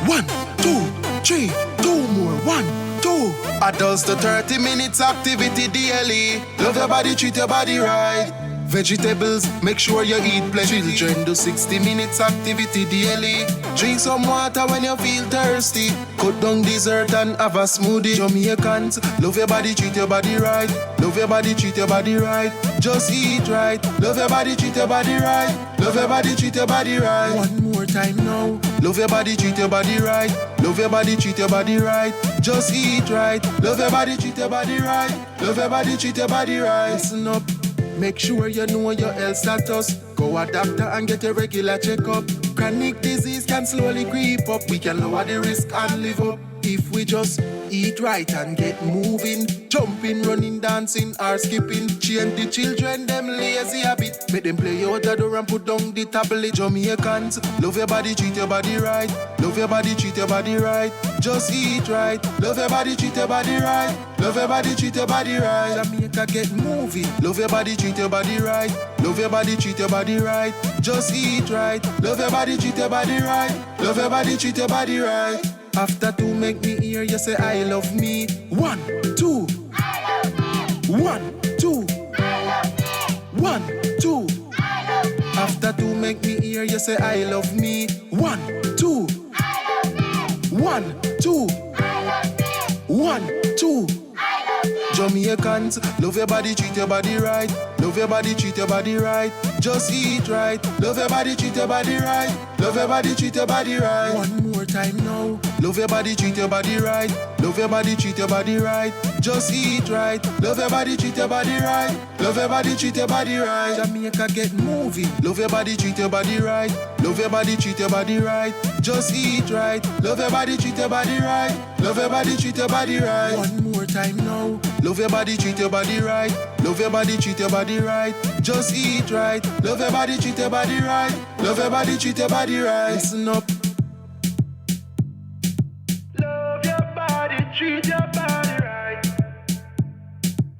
One, two, three, two more. 1, 2. I does the 30 minutes activity daily. Love your body, treat your body right. Vegetables, make sure you eat plenty. Children do 60 minutes activity daily. Drink some water when you feel thirsty. Cut down dessert and have a smoothie. Jamaicans, love your body, treat your body right. Love your body, treat your body right. Just eat right. Love your body, treat your body right. Love your body, treat your body right. One more time now. Love your body, treat your body right. Love your body, treat your body right. Just eat right. Love your body, treat your body right. Love your body, treat your body right. Listen up. Make sure you know your health status. Go a doctor and get a regular checkup. Chronic disease can slowly creep up. We can lower the risk and live up if we just eat right and get moving. Jumping, running, dancing or skipping. Change the children, them lazy habit. Make them play out the door and put down the tablet. Jamaicans, love your body, treat your body right. Love your body, treat your body right. Just eat right. Love your body, treat your body right. Love your body, treat your body right. Jamaica, get moving. Love your body, treat your body right. Love your body, treat your body right. Just eat right. Love your body, treat your body right. Love your body, treat your body right. After 2, make me hear you say I love me. 1, 2. I love me. 1, 2. I love me. 1, 2. I love me. After 2, make me hear you say I love me. 1, 2. I love me. 1, 2. I love me. 1, 2. Jamaicans, love your body, treat your body right. Love your body, treat your body right. Just eat right. Love your body, treat your body right. Love your body, treat your body right. One more time now. Love your body, treat your body right. Love your body, treat your body right. Just eat right. Love your body, treat your body right. Love your body, treat your body right. Jamaica, get moving. Love your body, treat your body right. Love your body, treat your body right. Just eat right. Love your body, treat your body right. Love your body, treat your body right. One more time now. Love your body, treat your body right. Love your body, treat your body right. Just eat right. Love your body, treat your body right. Love your body, treat your body right. Listen up. Love your body, treat your body right.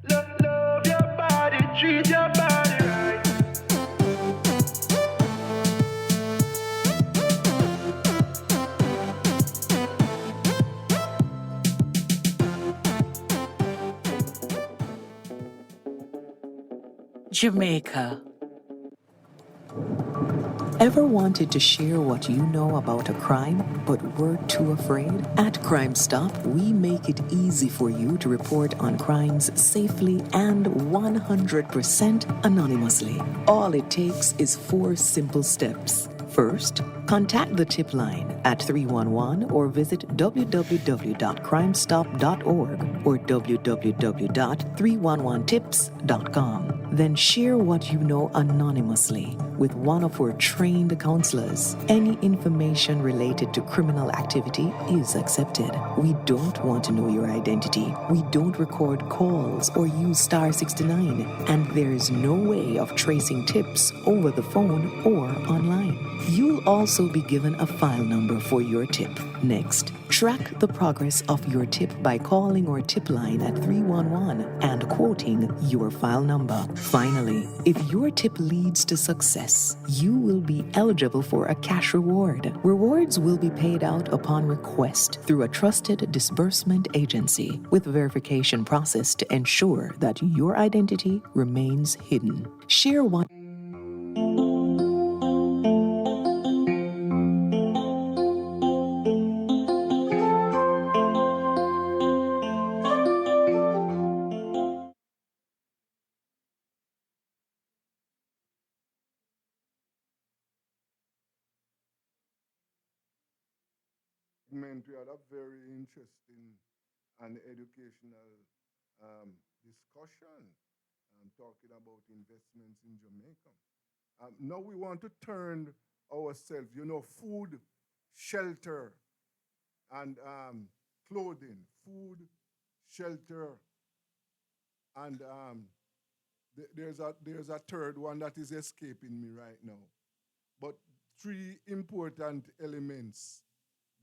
Love your body, treat your body right. Jamaica. Ever wanted to share what you know about a crime, but were too afraid? At Crime Stop, we make it easy for you to report on crimes safely and 100% anonymously. All it takes is 4 simple steps. First, contact the tip line at 311 or visit www.crimestop.org or www.311tips.com. Then share what you know anonymously with one of our trained counselors. Any information related to criminal activity is accepted. We don't want to know your identity. We don't record calls or use star 69, and there is no way of tracing tips over the phone or online. You'll also be given a file number for your tip. Next, track the progress of your tip by calling our tip line at 311 and quoting your file number. Finally, if your tip leads to success, you will be eligible for a cash reward. Rewards will be paid out upon request through a trusted disbursement agency with verification process to ensure that your identity remains hidden. Share one. We had a very interesting and educational discussion talking about investments in Jamaica. Now we want to turn ourselves, food, shelter, and clothing. Food, shelter, and there's a third one that is escaping me right now. But three important elements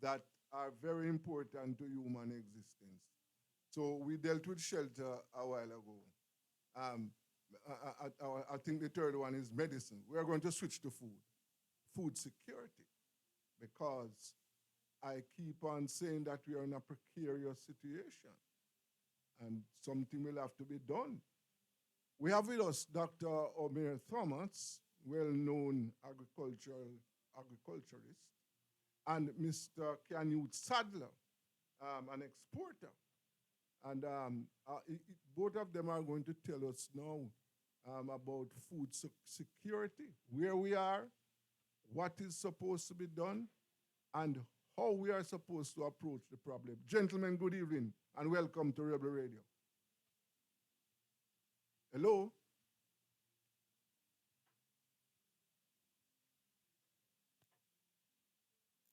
that are very important to human existence. So we dealt with shelter a while ago. I think the third one is medicine. We are going to switch to food security, because I keep on saying that we are in a precarious situation and something will have to be done. We have with us Dr. Omer Thomas, well-known agriculturist, and Mr. Canute Sadler, an exporter. And both of them are going to tell us now about food security, where we are, what is supposed to be done, and how we are supposed to approach the problem. Gentlemen, good evening, and welcome to Rebel Radio. Hello?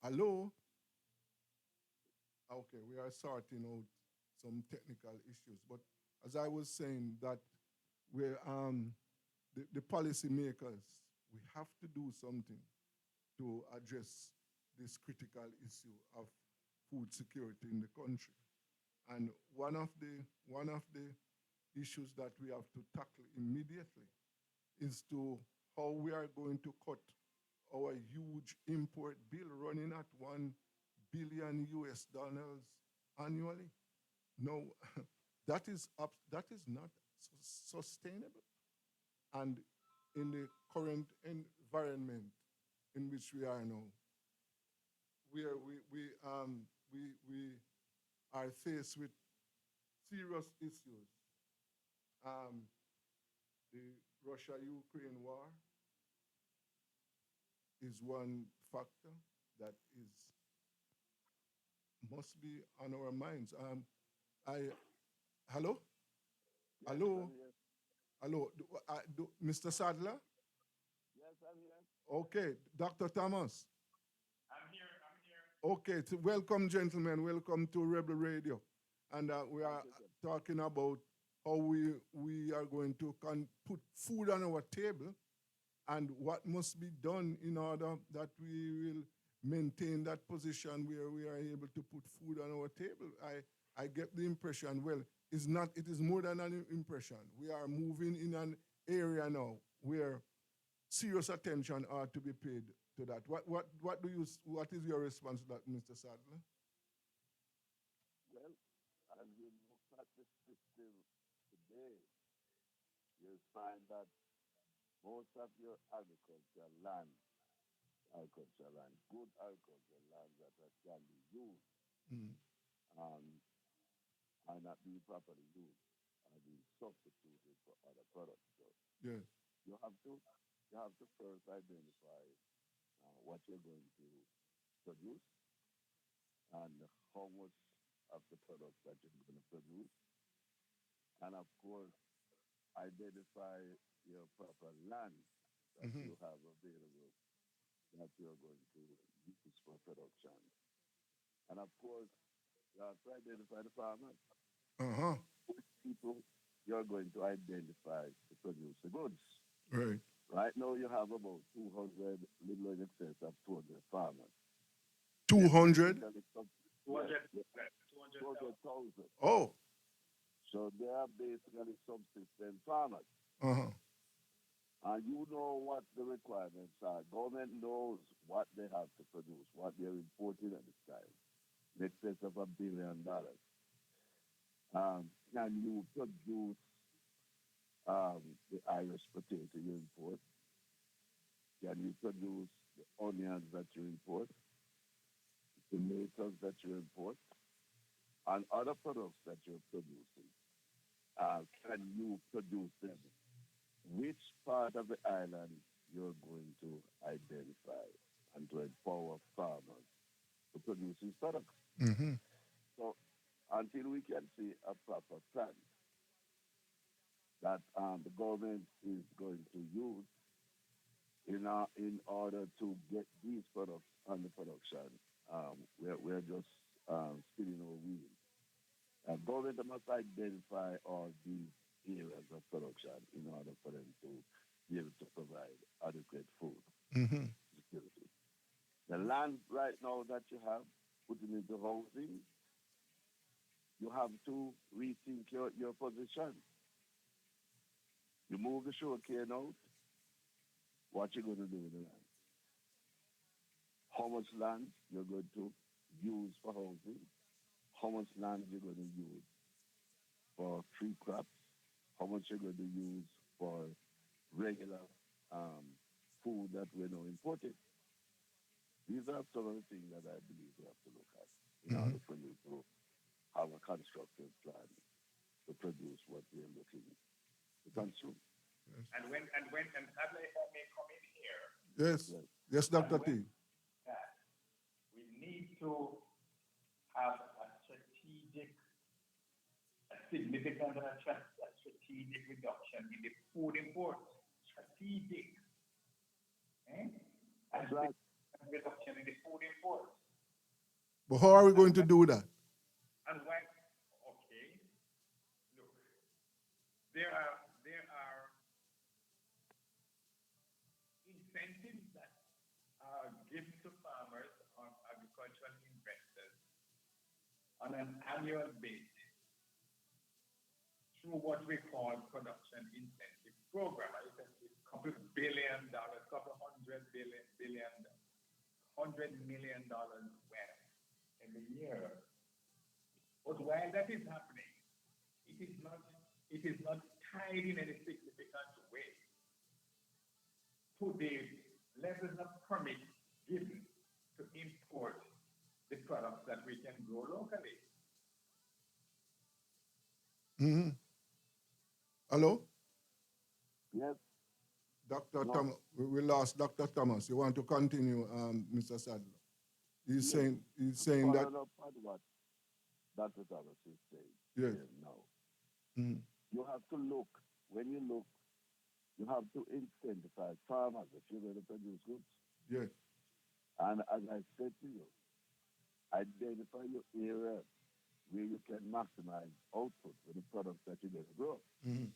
Hello? Okay, we are sorting out some technical issues. But as I was saying, that we're, the policy makers, we have to do something to address this critical issue of food security in the country. And one of the issues that we have to tackle immediately is to how we are going to cut our huge import bill running at $1 billion annually. No, that is not sustainable. And in the current environment in which we are now, we are faced with serious issues. The Russia-Ukraine war is one factor that must be on our minds. Hello? Yes, hello? Hello? Mr. Sadler? Yes, I'm here. Okay, Dr. Thomas? I'm here. Okay, welcome, gentlemen. Welcome to Rebel Radio. And we are talking about how we are going to put food on our table and what must be done in order that we will maintain that position where we are able to put food on our table. I get the impression, well, it is more than an impression. We are moving in an area now where serious attention ought to be paid to that. What is your response to that, Mr. Sadler? Well, as you look at the system today, you'll find that most of your agricultural land, good agricultural land that can be used, are not being properly used, are being substituted for other products. So yes. you have to first identify what what you're going to produce and how much of the product that you're going to produce. And of course, identify your proper land that Mm-hmm. you have available that you're going to use for production. And of course, you have to identify the farmers, Uh-huh. people you're going to identify to produce the goods. Right. Right now, you have about 200, little in excess of 200 farmers. They're 200? basically yes, 200,000. Oh. So they are basically subsistence farmers. Uh-huh. And you know what the requirements are. Government knows what they have to produce, what they're importing at this time, in excess of $1 billion. Can you produce the Irish potato you import? Can you produce the onions that you import, the tomatoes that you import, and other products that you're producing? Can you produce them? Which part of the island you're going to identify and to empower farmers to produce these products? Mm-hmm. So until we can see a proper plan that the government is going to use in order to get these products on the production, we're just spinning our wheels. Government must identify all these areas of production in order for them to be able to provide adequate food Mm-hmm. security. The land right now that you have, putting into housing, you have to rethink your position. You move the sugar cane out, what you going to do with the land? How much land you're going to use for housing? How much land you're going to use for tree crops? How much you're going to use for regular um, food that we're now importing? These are some of the things that I believe we have to look at in Mm-hmm. order for you to have a constructive plan to produce what we're looking to consume. Yes. And Adlai, if I may come in here, Yes. Yes. Yes, and Dr. when T. that we need to have a strategic, a significant and a strategic reduction in the food imports. Strategic, eh? A That's right. significant reduction in the food imports. But how are we And going to when, do that? and when, okay, look, there are incentives that are given to farmers or agricultural investors on an annual basis through what we call production incentive program. I said it's a couple $1 billion, couple $100 million well every year. But while that is happening, it is not it is not tied in any significant way to the levels of permit given to import the products that we can grow locally. Mm-hmm. Hello? Yes. Dr. No. Thomas. We lost Dr. Thomas. You want to continue, Mr. Sadler? Yes. He's saying that, Following up on what Dr. Thomas is saying yes. here now, Mm-hmm. you have to look, when you look, you have to incentivize farmers if you're going to produce goods. Yes. And as I said to you, identify your area where you can maximize output for the products that you're going to grow. Mm-hmm.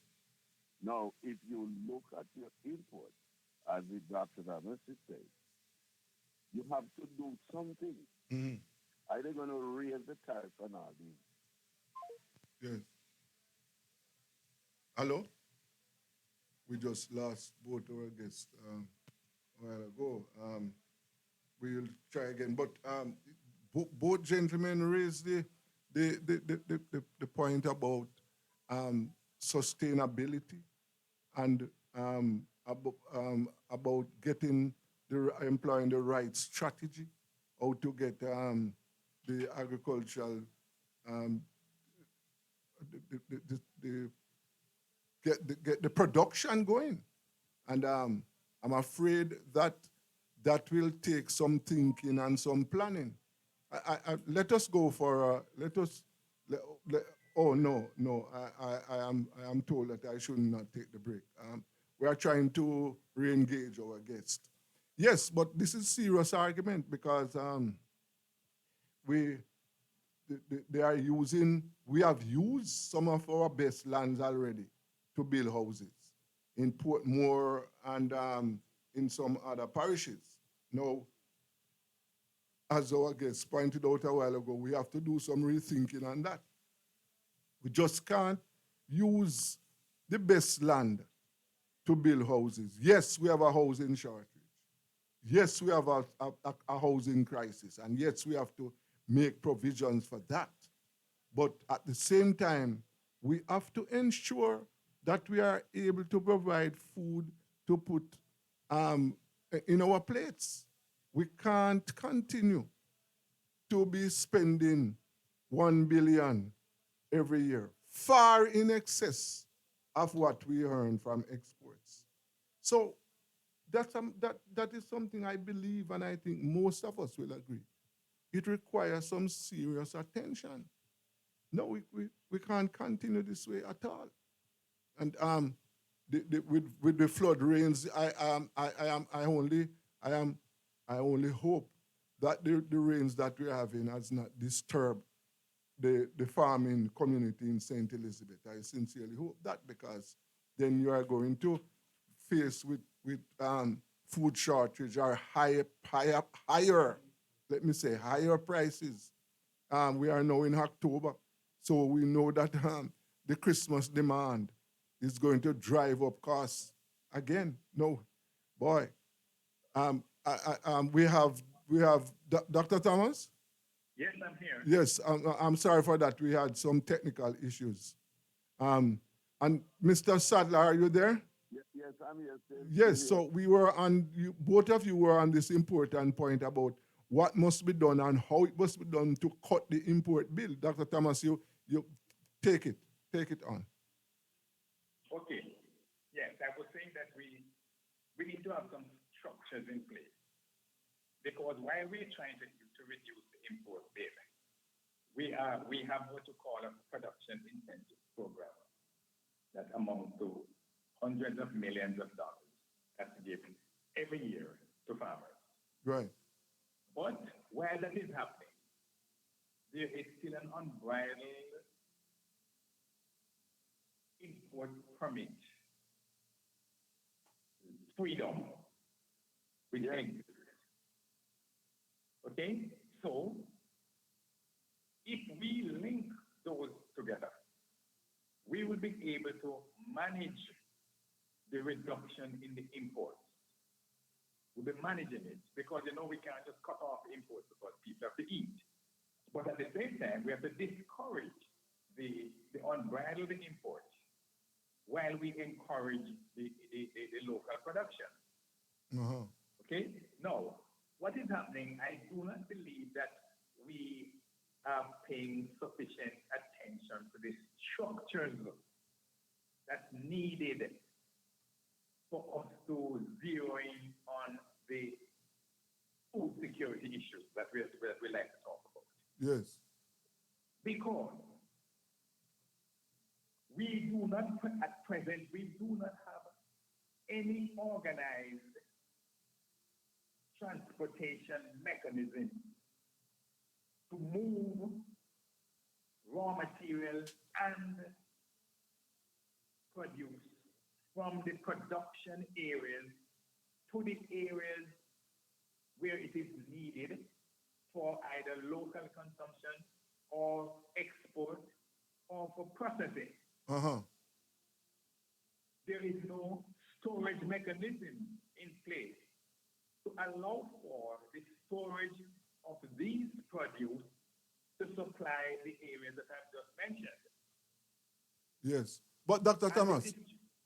Now, if you look at your import, as the Dr. Thomas is saying, you have to do something. Mm-hmm. Are they going to raise the tariff on all these? Yes. Hello? We just lost both our guests a while ago. We'll try again. But both gentlemen raised the point about sustainability and about employing the right strategy, how to get the agricultural um, the get the production going. And I'm afraid that that will take some thinking and some planning. Let us go for let us. Let, let, oh no, no! I am told that I should not take the break. We are trying to re-engage our guest. Yes, but this is serious argument because we they are using. We have used some of our best lands already to build houses in Portmore and in some other parishes. Now, as our guest pointed out a while ago, we have to do some rethinking on that. We just can't use the best land to build houses. Yes, we have a housing shortage. Yes, we have a housing crisis. And yes, we have to make provisions for that. But at the same time, we have to ensure that we are able to provide food to put in our plates. We can't continue to be spending 1 billion every year, far in excess of what we earn from exports. So that is something I believe, and I think most of us will agree. It requires some serious attention. No, we can't continue this way at all. And with the flood rains, I only hope that the rains that we're having has not disturbed the farming community in St. Elizabeth. I sincerely hope that, because then you are going to face with food shortage or higher, let me say, higher prices. We are now in October, so we know that the Christmas demand is going to drive up costs again. No, boy. We have Dr. Thomas. Yes, I'm here. Yes, I'm sorry for that. We had some technical issues. And Mr. Sadler, are you there? Yes, I'm here. Yes, so we were on, both of you were on this important point about what must be done and how it must be done to cut the import bill. Dr. Thomas, you take it on. Okay. Yes, I was saying that we need to have some structures in place, because while we're trying to reduce the import bill, we have what you call a production incentive program that amounts to hundreds of millions of dollars that's given every year to farmers. Right. But while that is happening, there is still an unbridled import permit freedom which exists. Okay? So, if we link those together, we will be able to manage the reduction in the imports. We'll be managing it because, we can't just cut off imports because people have to eat. But at the same time, we have to discourage the unbridled imports while we encourage the local production. Uh-huh. Okay? Now, what is happening, I do not believe that we are paying sufficient attention to the structures that's needed for us to zero in on the food security issues that we like to talk about. Yes. Because we do not, at present, we do not have any organized transportation mechanism to move raw materials and produce from the production areas to the areas where it is needed for either local consumption or export or for processing. Uh-huh. There is no storage mechanism in place to allow for the storage of these produce to supply the areas that I've just mentioned. Yes, but Dr. Thomas,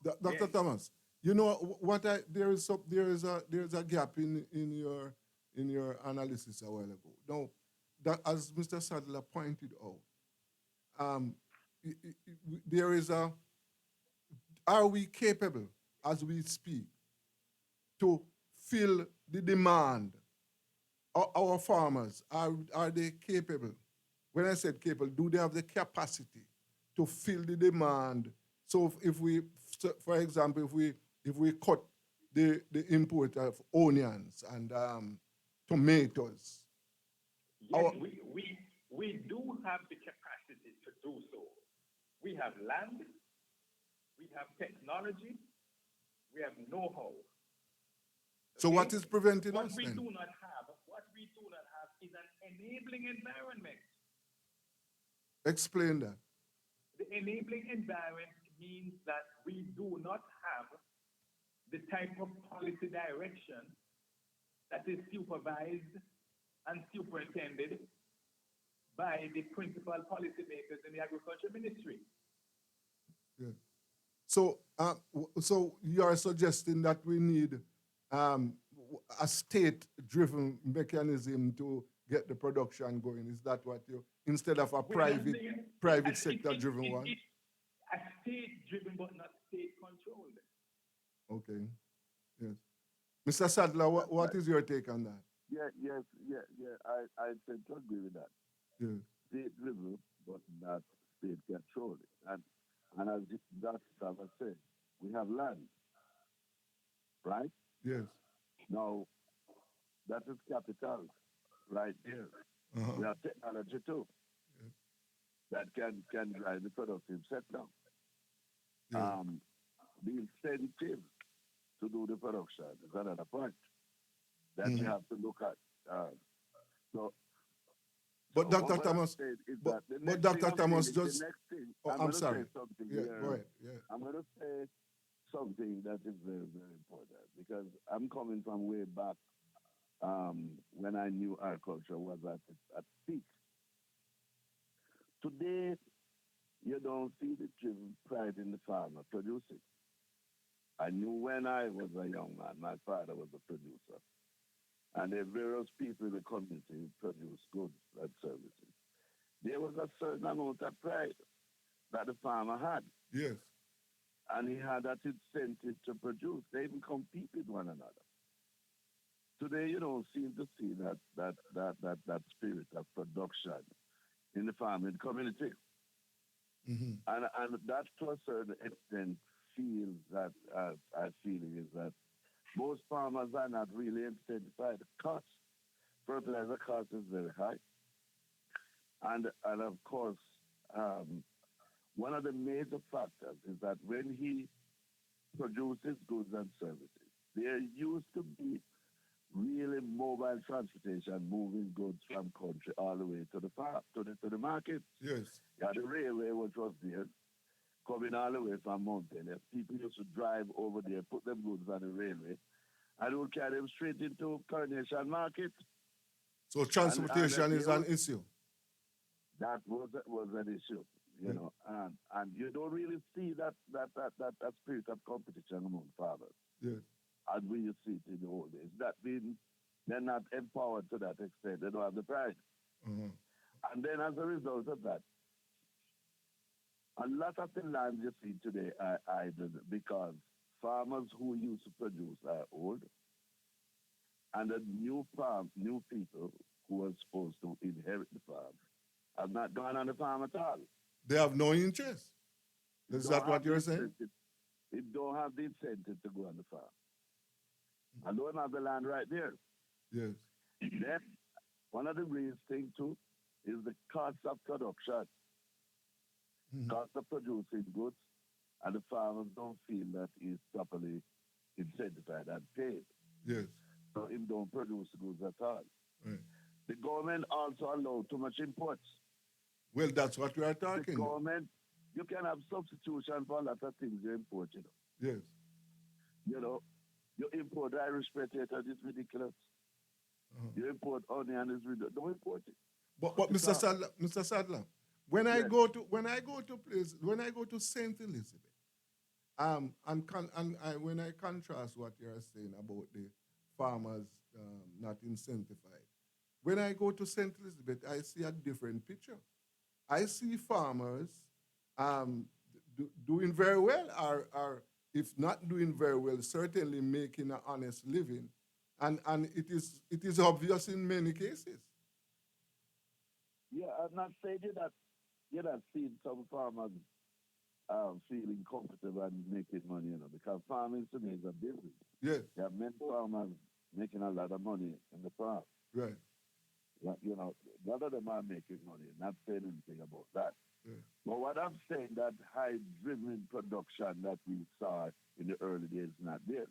Dr. Yes. Thomas, there is a gap in your analysis a while ago. Now, that, as Mr. Sadler pointed out, there is are we capable, as we speak, to fill the demand? Our farmers, are they capable? When I said capable, do they have the capacity to fill the demand? So if we, so for example, if we cut the import of onions and tomatoes, Yes, we do have the capacity to do so. We have land, we have technology, we have know-how. so what Okay? is preventing What us we then? do not have, is an enabling environment. Explain that. The enabling environment means that we do not have the type of policy direction that is supervised and superintended by the principal policymakers in the agriculture ministry. Yeah. So, so you are suggesting that we need a state-driven mechanism to get the production going. Is that what you, instead of a private sector-driven one? A state-driven but not state-controlled. Okay. Yes. Mr. Sadler, what is your take on that? Yeah. I tend to agree with that. Yeah. State driven, but not state controlled. And as Dr. Sava said, we have land, right? Yes. Now, that is capital right there. Uh-huh. We have technology too that can drive the productive sector. Yeah. The incentive to do the production is another point that you have to look at. But so Dr. what Thomas, I'm saying is but that the but next Dr. thing I'm Thomas saying is just. the next thing. Oh, I'm I'm going to sorry. say something Yeah, here. go ahead. Yeah. I'm going to say something that is very, very important because I'm coming from way back when I knew agriculture was at peak. Today, you don't see the driven pride in the farmer producing. I knew when I was a young man, my father was a producer. And there were various people in the community who produced goods and services. There was a certain amount of pride that the farmer had. Yes. And he had that incentive to produce. They even compete with one another. Today, you don't seem to see that spirit of production in the farming community. Mm-hmm. And that, to a certain extent, feels that I feel is that most farmers are not really incentivized. The cost, fertilizer cost is very high. And of course, one of the major factors is that when he produces goods and services, there used to be really mobile transportation moving goods from country all the way to the farm, to the market. Yes. Yeah, the railway which was there, coming all the way from mountain. People used to drive over there, put them goods on the railway, and would carry them straight into Coronation Market. So transportation is an issue. That was an issue, you know, and you don't really see that spirit of competition among farmers. Yes. As we used to see it in the old days. That being, they're not empowered to that extent. They don't have the pride. Mm-hmm. And then as a result of that, a lot of the land you see today are idle because farmers who used to produce are old, and the new people who are supposed to inherit the farm have not gone on the farm at all. They have no interest. Is that what you're saying? They don't have the incentive to go on the farm. I don't have the land right there. Yes. Then, one of the real things too is the cost of production. Mm-hmm. Cost of producing goods, and the farmers don't feel that is properly incentivized and paid. Yes. So he don't produce goods at all. Right. The government also allow too much imports. Well, that's what we are talking. The government, you can have substitution for a lot of things you import, you know. Yes. You know, you import Irish potato, it's ridiculous. Uh-huh. You import onion, it's ridiculous. Don't import it. But Mr. Sadler, when I go to Saint Elizabeth, when I contrast what you are saying about the farmers not incentivized, when I go to Saint Elizabeth, I see a different picture. I see farmers doing very well, or if not doing very well, certainly making an honest living and it is obvious in many cases. Yeah, I'm not saying you're not seeing some farmers feeling comfortable and making money, because farming to me is a business. Yes, There are many farmers making a lot of money in the farm. right. Yeah, none of them are making money. Not saying anything about that. Yeah. But what I'm saying, that high-driven production that we saw in the early days is not there.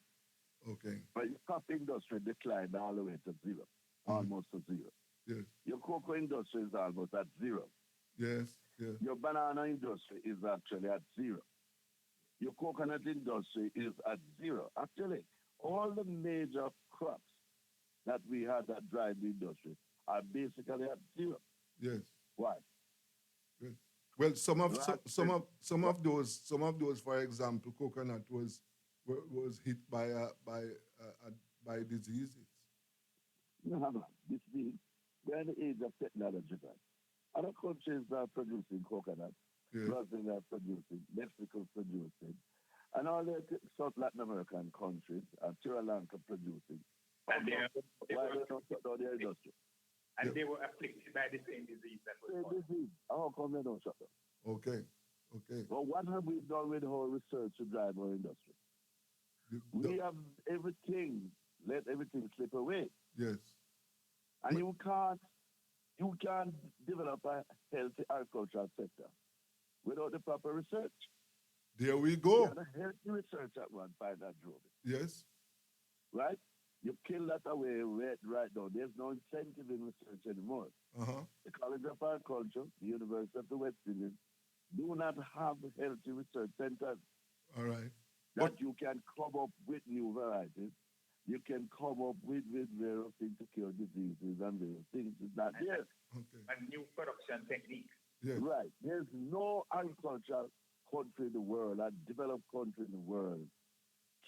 Okay. But your coffee industry declined all the way to zero, almost to zero. Yes, Your cocoa industry is almost at zero. yes, yes. Your banana industry is actually at zero. Your coconut industry is at zero. Actually, all the major crops that we had that drive the industry are basically at zero. Yes. Why? Yes. Well, Right. some of those, for example, coconut was hit by diseases. No, no. We're in the age of technology, man. Other countries are producing coconut. Yes. Brazil are producing. Mexico producing. And all the South Latin American countries, Sri Lanka producing. And Why they don't shut down their industry? and they were afflicted by the same disease that was caused. Disease. How come they don't shut down? Okay. Okay. Well, what have we done with our research to drive our industry? The- We have everything, let everything slip away. yes. And you can't develop a healthy agricultural sector without the proper research. There we You go. had a healthy research at one point that drove it, Yes. right? You kill that away right now. There's no incentive in research anymore. Uh-huh. The College of Agriculture, the University of the West Indies, do not have healthy research centers All right. that you can come up with new varieties. You can come up with various things to cure diseases and various things. It's not there. Okay. And new production techniques. Yes. Right. There's no agricultural country in the world, a developed country in the world,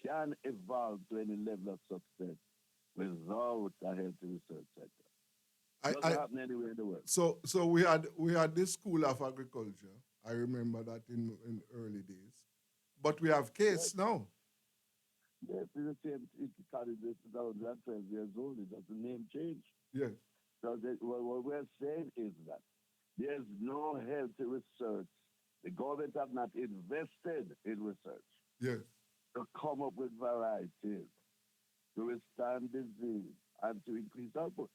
can evolve to any level of success without a healthy research sector. Doesn't happen anywhere in the world. So we had this school of agriculture. I remember that in early days. But we have case now. Yes, it's the same. It's college is 112 years old. It doesn't name change. Yes. So what we're saying is that there's no healthy research. The government have not invested in research Yes. to come up with varieties to withstand disease and to increase output.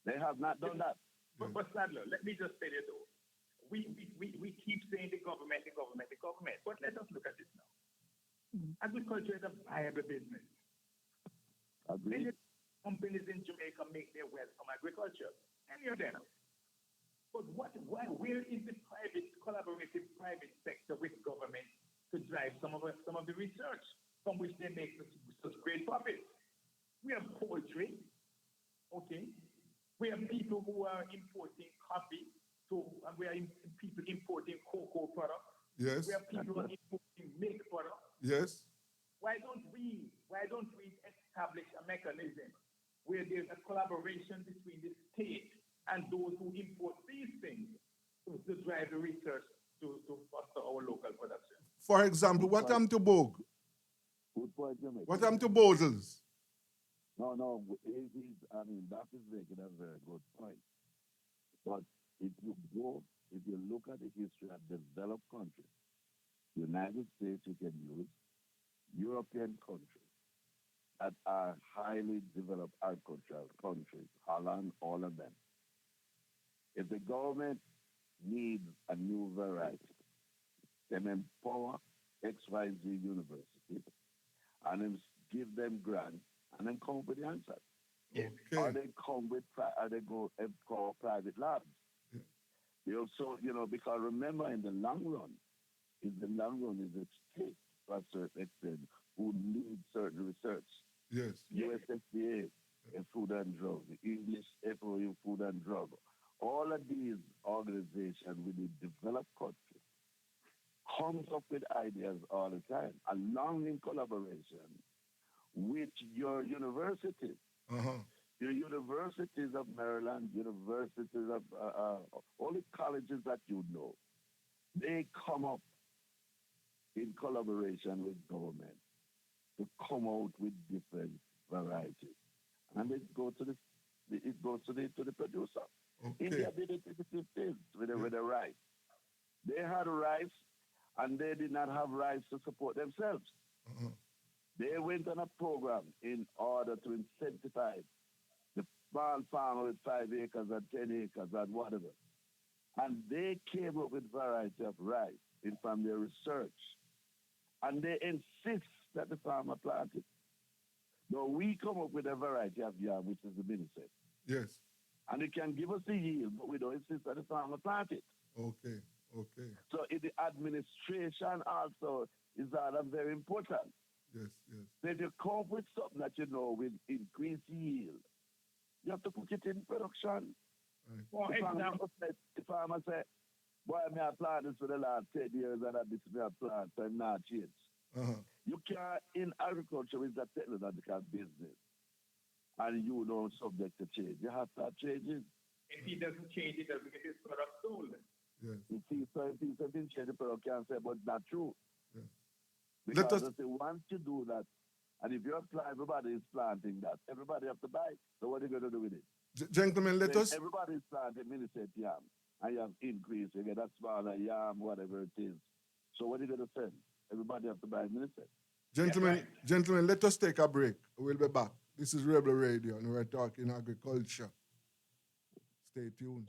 They have not done that. But Sadler, let me just tell you though, we keep saying the government. But let us look at this now. Agriculture is a viable business. Agreed. Many companies in Jamaica make their wealth from agriculture. Any of them. But where is the collaborative private sector with government to drive some of the research from which they make such great profits? We have poultry, okay? We have people who are importing coffee, and we have people importing cocoa products. Yes. We have people who are importing milk products. Yes. Why don't we establish a mechanism where there's a collaboration between the state and those who import these things to drive the research to foster our local production? For example, what happened to Bogue? Good point, Jamaica. What happened to Bozels? No, that is making a very good point. But if you look at the history of developed countries, United States you can use, European countries that are highly developed agricultural countries, Holland, all of them. If the government needs a new variety, then empower XYZ university and then give them grants and then come up with the answer. Okay. Or they go empower private labs. Yeah. Because remember, in the long run, is the state to a certain extent who lead certain research. Yes. USFDA in food and drug, the English FOA in food and drug. All of these organizations within developed countries comes up with ideas all the time, along in collaboration with your universities. Uh-huh. Your universities of Maryland, universities of all the colleges that you know, they come up in collaboration with government to come out with different varieties. and it goes to the producer. Okay. India did it in the 15th with the rice. They had rice, and they did not have rice to support themselves. Uh-huh. They went on a program in order to incentivize the small farmer with 5 acres and 10 acres and whatever. And they came up with variety of rice from their research. And they insist that the farmer plant it. Now we come up with a variety of yam, which is the minister. Yes. And it can give us the yield, but we don't insist that the farmer plant it. Okay. Okay. So the administration also is very important. Yes. Yes. So if you come up with something that you know will increase yield, you have to put it in production. Right. For example, The farmer say, boy, me I plant this for the last 10 years and this me I plant and not change. Uh-huh. You can't, in agriculture, it's a technological business. And you don't subject to change. You have to start changing. if he doesn't change, he doesn't get his product sold. Yes. You see, so if he doesn't change the product, can't say, but not true. Yeah. Because Let us- I say, once you do that, and if you apply, everybody is planting that. Everybody have to buy. So what are you going to do with it? Gentlemen, let When us. everybody is planting minister yam, and you have increase, you get that smaller yam, whatever it is. So what are you going to send? Everybody have to buy minister. Gentlemen, let us take a break. We'll be back. This is Rebel Radio, and we're talking agriculture. Stay tuned.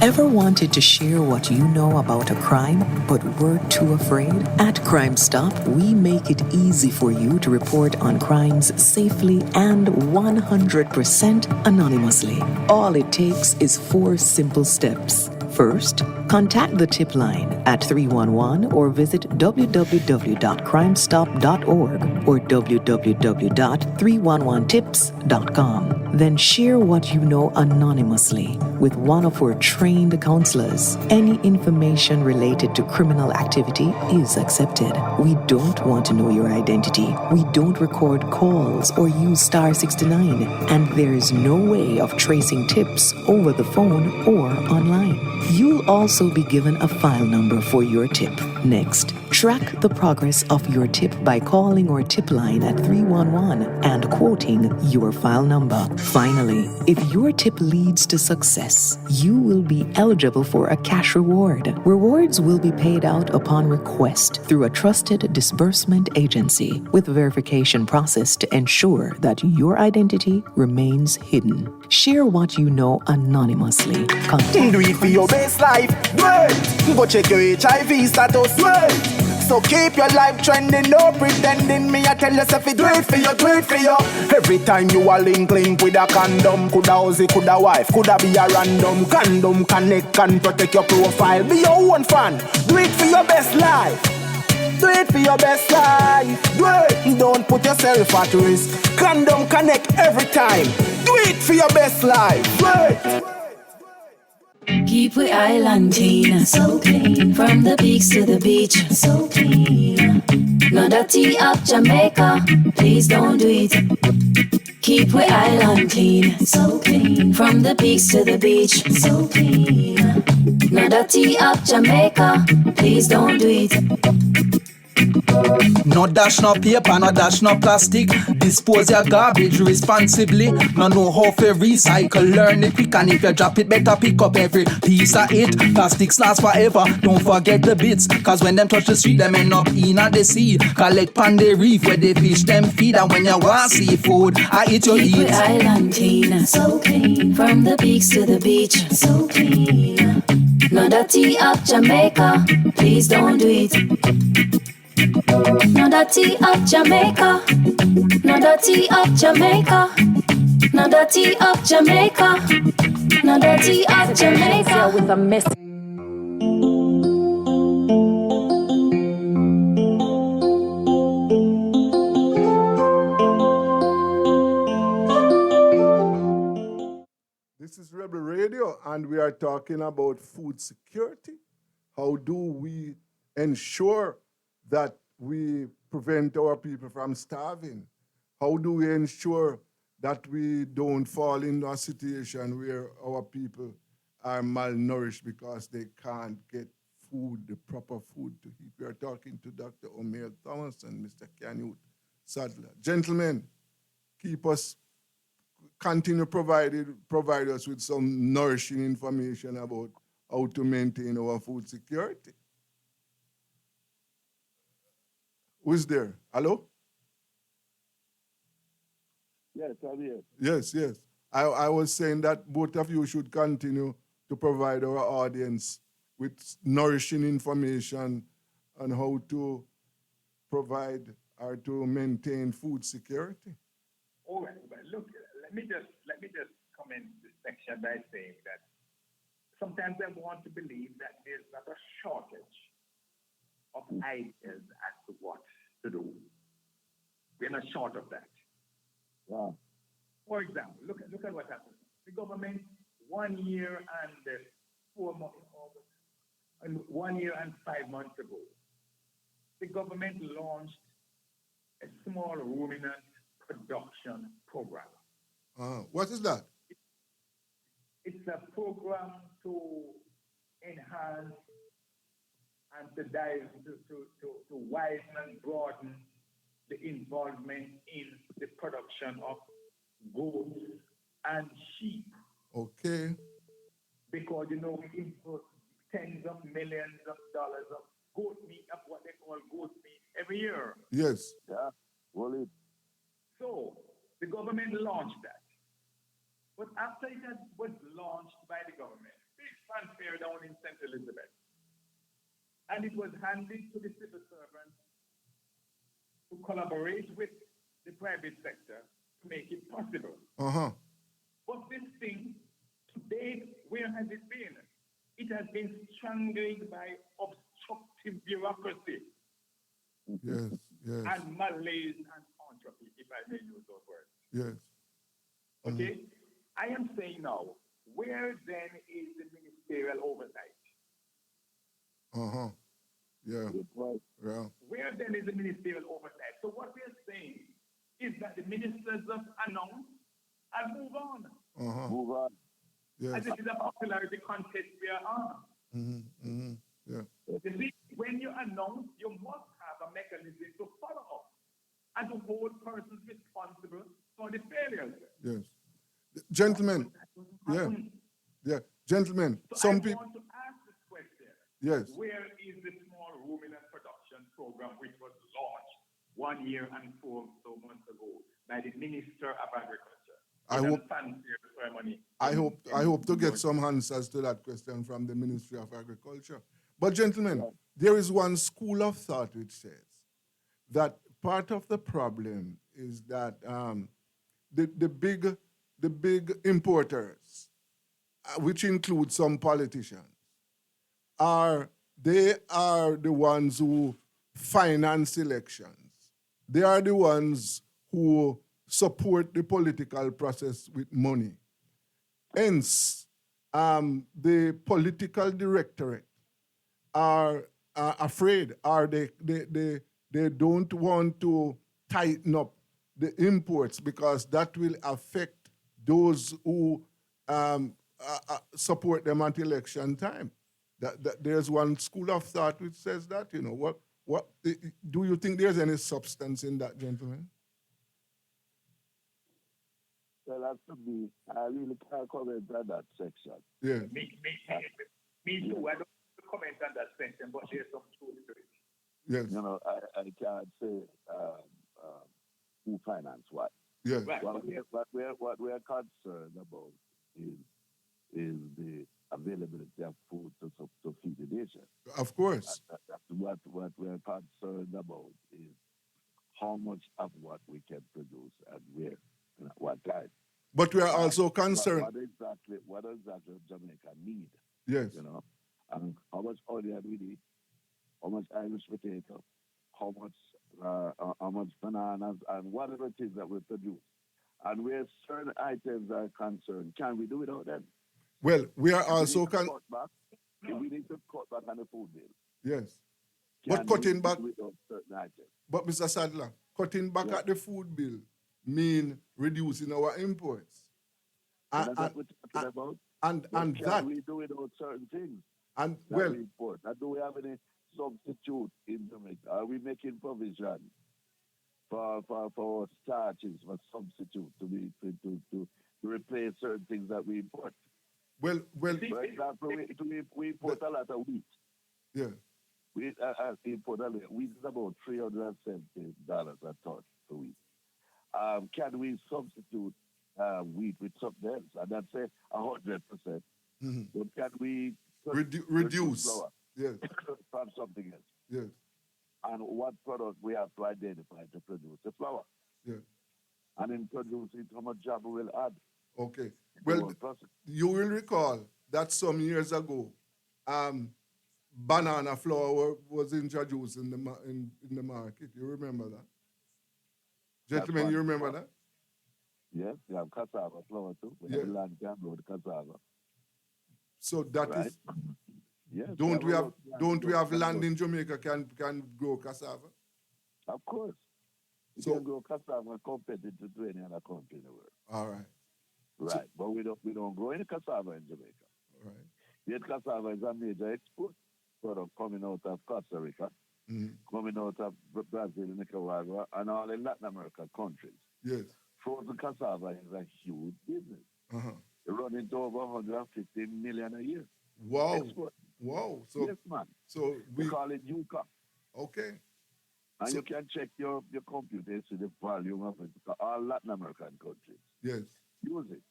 Ever wanted to share what you know about a crime, but were too afraid? At Crime Stop, we make it easy for you to report on crimes safely and 100% anonymously. All it takes is 4 simple steps. First, contact the tip line at 311 or visit www.crimestop.org or www.311tips.com. Then share what you know anonymously with one of our trained counselors. Any information related to criminal activity is accepted. We don't want to know your identity. We don't record calls or use star 69, and there is no way of tracing tips over the phone or online. You'll also be given a file number for your tip. Next, track the progress of your tip by calling our tip line at 311 and quoting your file number. Finally, if your tip leads to success, you will be eligible for a cash reward. Rewards will be paid out upon request through a trusted disbursement agency with verification process to ensure that your identity remains hidden. Share what you know anonymously. Do it for your best life. Wait. Go check your HIV status. Wait. So keep your life trending, no pretending. Me I tell yourself it do it for you, do it for you. Every time you are link with a condom, coulda Uzi, coulda wife, coulda be a random. Condom connect and protect your profile. Be your own fan. Do it for your best life. Do it for your best life. Do it. Don't put yourself at risk. Condom connect every time. Do it for your best life. Do it. Keep we island clean, so clean. From the peaks to the beach, so clean. No dirty up Jamaica, please don't do it. Keep we island clean, so clean. From the peaks to the beach, so clean. No dirty up Jamaica, please don't do it. No dash no paper, no dash no plastic. Dispose your garbage responsibly. No know how to recycle, learn it quick. And if you drop it, better pick up every piece of it. Plastics last forever, don't forget the bits. Cause when them touch the street, them end up in the sea. Collect pan the reef where they fish them feed. And when you want seafood, I eat your Keep eat. we island clean, so clean. From the peaks to the beach, so clean. No dirty up Jamaica, please don't do it. No dirty up Jamaica. No dirty up Jamaica. No dirty up Jamaica. No dirty up Jamaica. With a mess. This is Rebel Radio, So, and we are talking about food security. How do we ensure that we prevent our people from starving? How do we ensure that we don't fall into a situation where our people are malnourished because they can't get food, the proper food to eat? We are talking to Dr. O'Meara Thomas and Mr. Canute Sadler. Gentlemen, keep us, continue provide us with some nourishing information about how to maintain our food security. Who's there? Hello? Yes, I'm here. Yes, yes. I was saying that both of you should continue to provide our audience with nourishing information on how to provide or to maintain food security. All right, but look, let me just comment this section by saying that sometimes I want to believe that there's not a shortage of ideas as to what to do. We're not short of that. Wow. For example, look at what happened. The government 1 year and 4 months, and 1 year and 5 months ago, the government launched a small ruminant production program. What is that? It's a program to enhance and to dive to widen and broaden the involvement in the production of goats and sheep. Okay. Because we import tens of millions of dollars of goat meat, of what they call goat meat, every year. Yes. Yeah. Well, So the government launched that. But after it was launched by the government, big fanfare down in St. Elizabeth, and it was handed to the civil servants to collaborate with the private sector to make it possible. But this thing, to date, where has it been? It has been strangled by obstructive bureaucracy. Yes, yes. And malaise and entropy, if I may use those words. Yes. Okay? I am saying now, where then is the ministerial oversight? Yeah. Yeah. Where then is the ministerial oversight? So what we're saying is that the ministers just announce and move on. Move on. Yes. And this is a popularity contest we are on. Yeah. You see, when you announce, you must have a mechanism to follow up and to hold persons responsible for the failures. Yes. Gentlemen. Yeah. Yeah. Gentlemen. So some I people. want to ask this question. Yes. Where is the small ruminant production program which was launched 1 year and 4 months ago by the Minister of Agriculture? I hope to get some answers to that question from the Ministry of Agriculture. But gentlemen, there is one school of thought which says that part of the problem is that the big importers, which include some politicians, they are the ones who finance elections. They are the ones who support the political process with money. Hence, the political directorate are afraid, or they don't want to tighten up the imports because that will affect those who support them at election time. That there's one school of thought which says that, what do you think there's any substance in that, gentlemen? Well, that could be. I really can't comment on that section. Yeah. Me too. I don't want to comment on that section, but there's some truth to it. Yes. I can't say who finance what. Yes. Right. What we're concerned about is the availability of food to feed the nation. Of course. What we're concerned about is how much of what we can produce and where and at what time. But we are also concerned. What exactly Jamaica need? Yes. And how much onion we need, how much Irish potato, how much bananas, and whatever it is that we produce. And where certain items are concerned, can we do without them? Well, we are We need also to cut back. We need to cut back on the food bill. yes. But Can we cutting back, do without certain items? but Mr. Sadler, cutting back Yeah. at the food bill mean reducing our imports. And And that's what we're talking about. But can that we do without certain things and that well we import? And do we have any substitute in Jamaica? Are we making provision for starches, for substitute to replace certain things that we import? well For example, we import a lot of wheat. yeah. We import a lot. Wheat is about $370 a ton for wheat. Can we substitute wheat with something else? And that's 100%. Mhm. But can we Reduce. flour Yes. from something else? Yes. And what product we have to identify to produce the flour? Yes. And in producing, how much job we will add? Okay. to the Well, whole process. you will recall that some years ago, banana flour was introduced in the market. You remember that? That's Gentlemen, you one. remember that? Yes, we have cassava flour too. We Yeah. have land can grow the cassava. So that is. Right? Yes. Don't we a have lot of land don't we grow- have can land grow- in Jamaica can grow cassava? Of course. You So can grow cassava competitive to any other country in the world. all right, Right. But we don't grow any cassava in Jamaica. all right. Yet cassava is a major export product coming out of Costa Rica, Mhm. coming out of Brazil, Nicaragua, and all the Latin American countries. Yes. Frozen cassava is a huge business. Uh-huh. It runs into over 150 million a year. Wow. Export. Wow. So Yes, man. so We we call it UCA. okay. And So you can check your computer to see the volume of it. All Latin American countries yes. use it.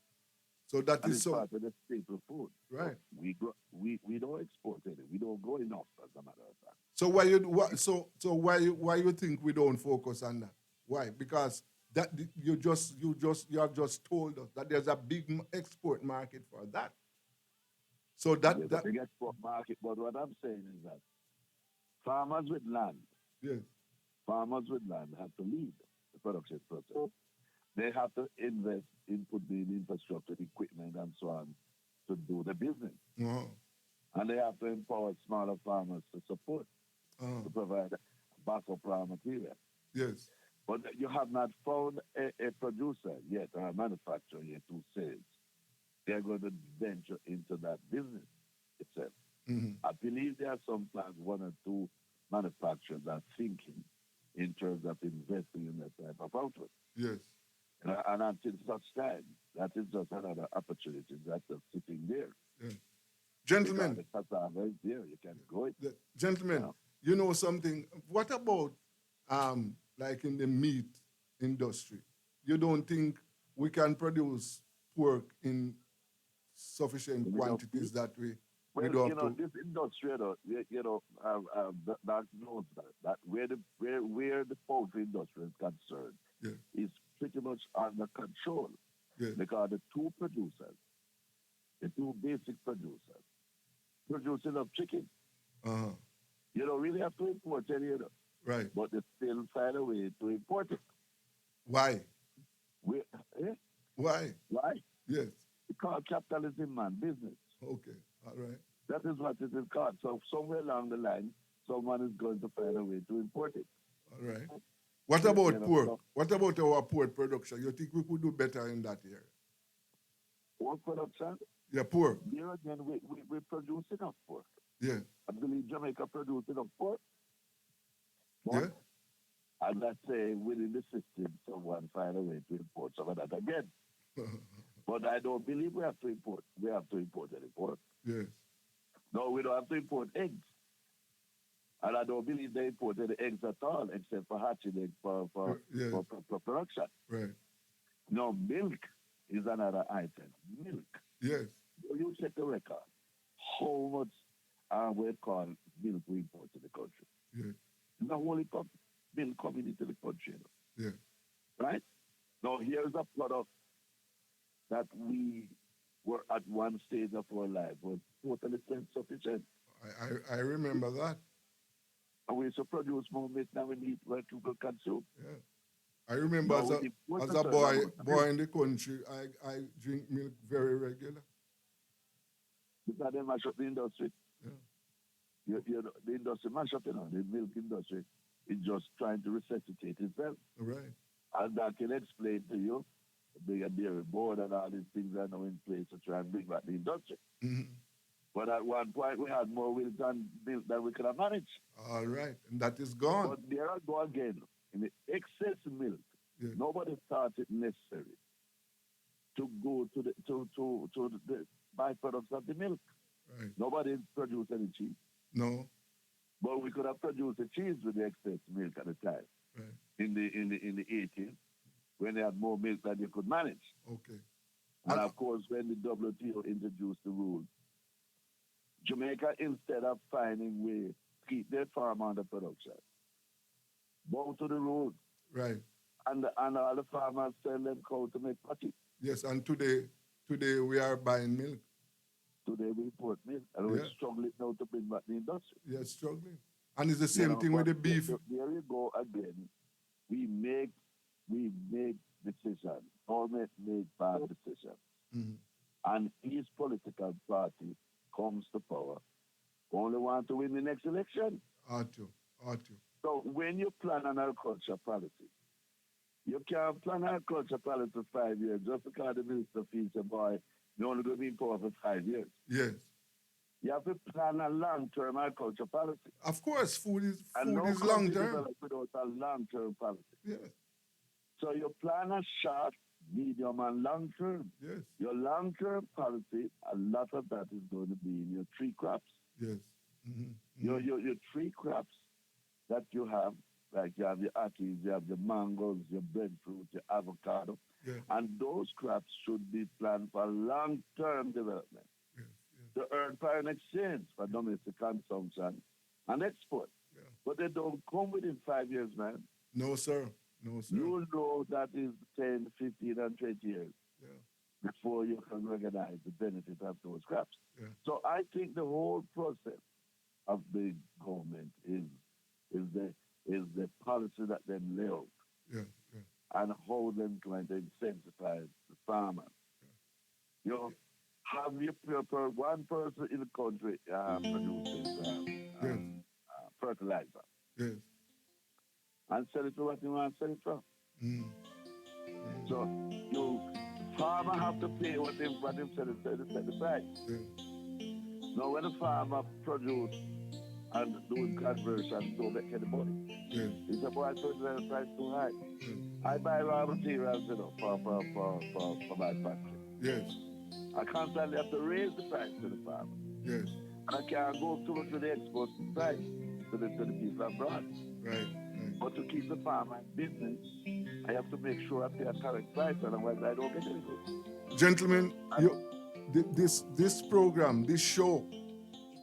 So that And is it's so part of the staple food. right. We don't export it. We don't grow enough, as a matter of fact. So why you think we don't focus on that? Why? Because that you have just told us that there's a big export market for that. So There's that a big export market, but what I'm saying is that farmers with land yes. have to lead the production process. They have to invest in putting in infrastructure, equipment, and so on to do the business. Uh-huh. And they have to empower smaller farmers to support, Uh-huh. to provide backup raw material. Yes. But you have not found a producer yet or a manufacturer yet who says they're going to venture into that business itself. Mhm. I believe there are sometimes one or two manufacturers are thinking in terms of investing in that type of output. Yes. And until such time, that is just another opportunity that's just sitting there. Yeah. Gentlemen, Because the cassava is there, you can grow it. Gentlemen, Yeah. you know something? What about like in the meat industry? You don't think we can produce pork in sufficient We don't quantities that we Well, don't you have know, to? this industry, that knows that where the poultry industry is concerned Yeah. is pretty much under control. Yeah. Because the two basic producers, producing of chicken, Uh-huh. you don't really have to import any of them, Right. but they still find a way to import it. Why? We, eh? Why? Why? Yes. Because capitalism, man, business. Okay. All right. That is what it is called. So somewhere along the line, someone is going to find a way to import it. All right. What You about know, pork? so- What about our pork production? You think we could do better in that area? Pork production, Yeah, pork. there again, we produce enough pork. Yeah. I believe Jamaica produces enough pork. Yeah. But I'm not saying within the system, someone find a way to import some of that again. But I don't believe we have to import. We have to import any pork. Yes. No, we don't have to import eggs. And I don't believe they import any eggs at all, except for hatching eggs for Yes. for production. Right. No, milk is another item. Milk. Yes. You check the record. How much we call milk we import to the country? Yeah. Not only milk coming into the country. Yeah. Right? Now, here's a product that we were at one stage of our life was totally self-sufficient. I remember that. And we used to produce more milk than we need where people consume. Yeah. I remember No, as we import a a certain boy amount of in the country, I drink milk very regular. because they mash up the industry. Yeah. The industry mash up, the milk industry is just trying to resuscitate itself. Right. And that can explain to you the bigger dairy board and all these things are now in place to try and bring back the industry. Mm-hmm. But at one point, we had more milk than we could have managed. All right. And that is gone. But there I go again. In the excess milk, Yeah. nobody thought it necessary to go to the byproducts of the milk. Right. Nobody produced any cheese. No. But we could have produced the cheese with the excess milk at the time. Right. In the 80s, when they had more milk than they could manage. Okay. And of course, when the WTO introduced the rules, Jamaica, instead of finding ways to keep their farm under production, bow to the rules. Right. And all the farmers sell them cow to make patty. Yes, and today we are buying milk. Today we import milk, and we're struggling now to bring back the industry. Yes, struggling. And it's the same thing with the beef. There you go again. We make decisions. Government make bad decisions. Mm-hmm. And each political party comes to power only want to win the next election. Ought to. So when you plan an agriculture policy, you can't plan agriculture policy for 5 years just because the minister feels a boy, you're only going to be in power for 5 years. Yes. You have to plan a long-term agriculture policy. Of course, food is country long-term. develop without a long-term policy. Yes. So you plan a short, medium, and long-term. Yes. Your long-term policy, a lot of that is going to be in your tree crops. Yes. Mm-hmm. Your tree crops that you have, like you have your appies, you have your mangoes, your breadfruit, your avocado, and those crops should be planned for long-term development to earn foreign exchange for domestic consumption and export. Yeah. But they don't come within 5 years, man. No, sir. You know that is 10, 15, and 20 years before you can recognize the benefit of those crops. Yeah. So I think the whole process of the government is the policy that they lay out and how them trying to incentivize the farmers. You know, have you one person in the country produces fertilizer? Yes. And sell it to what you want to sell it from. Mm. So you farmer have to pay what him sell it the price. Yeah. Now when the farmer produce and doing conversion, don't make any money. Yeah. He said, boy, fertilizer price too high. I buy raw materials, for my factory. Yes. I constantly have to raise the price to the farmer. Yes. And I can't go too much to the export price to the people abroad. Right. But to keep the farmer in business, I have to make sure I pay a correct price, otherwise I don't get any good. Gentlemen, this program, this show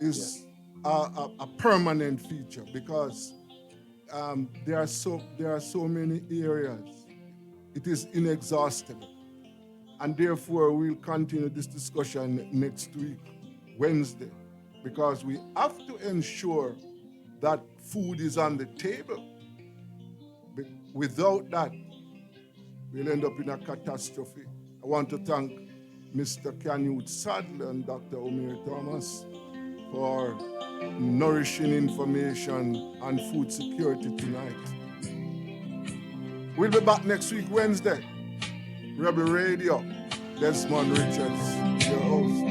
is a permanent feature because there are so many areas. It is inexhaustible. And therefore, we'll continue this discussion next week, Wednesday, because we have to ensure that food is on the table. Without that, we'll end up in a catastrophe. I want to thank Mr. Canute Sadler and Dr. Omer Thomas for nourishing information on food security tonight. We'll be back next week, Wednesday. Rebel Radio, Desmond Richards, your host.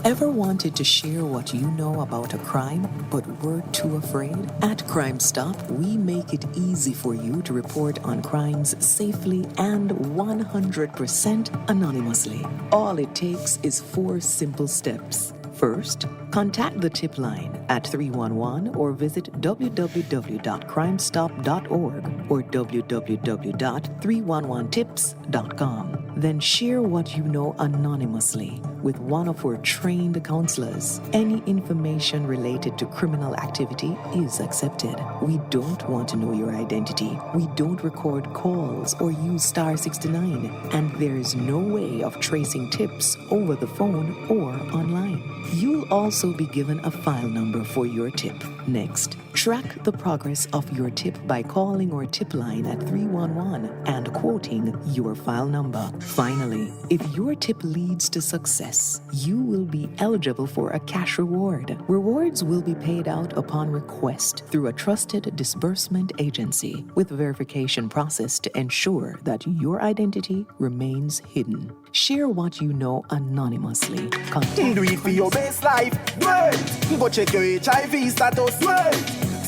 Ever wanted to share what you know about a crime, but were too afraid? At Crime Stop, we make it easy for you to report on crimes safely and 100% anonymously. All it takes is 4 simple steps. First, contact the tip line at 311 or visit www.crimestop.org or www.311tips.com. Then share what you know anonymously with one of our trained counselors. Any information related to criminal activity is accepted. We don't want to know your identity. We don't record calls or use star 69, and there is no way of tracing tips over the phone or online. You'll also be given a file number for your tip. Next, track the progress of your tip by calling our tip line at 311 and quoting your file number. Finally, if your tip leads to success, you will be eligible for a cash reward. Rewards will be paid out upon request through a trusted disbursement agency with verification process to ensure that your identity remains hidden. Share what you know anonymously. Do it for your best life. Wait. Go check your HIV status. Wait.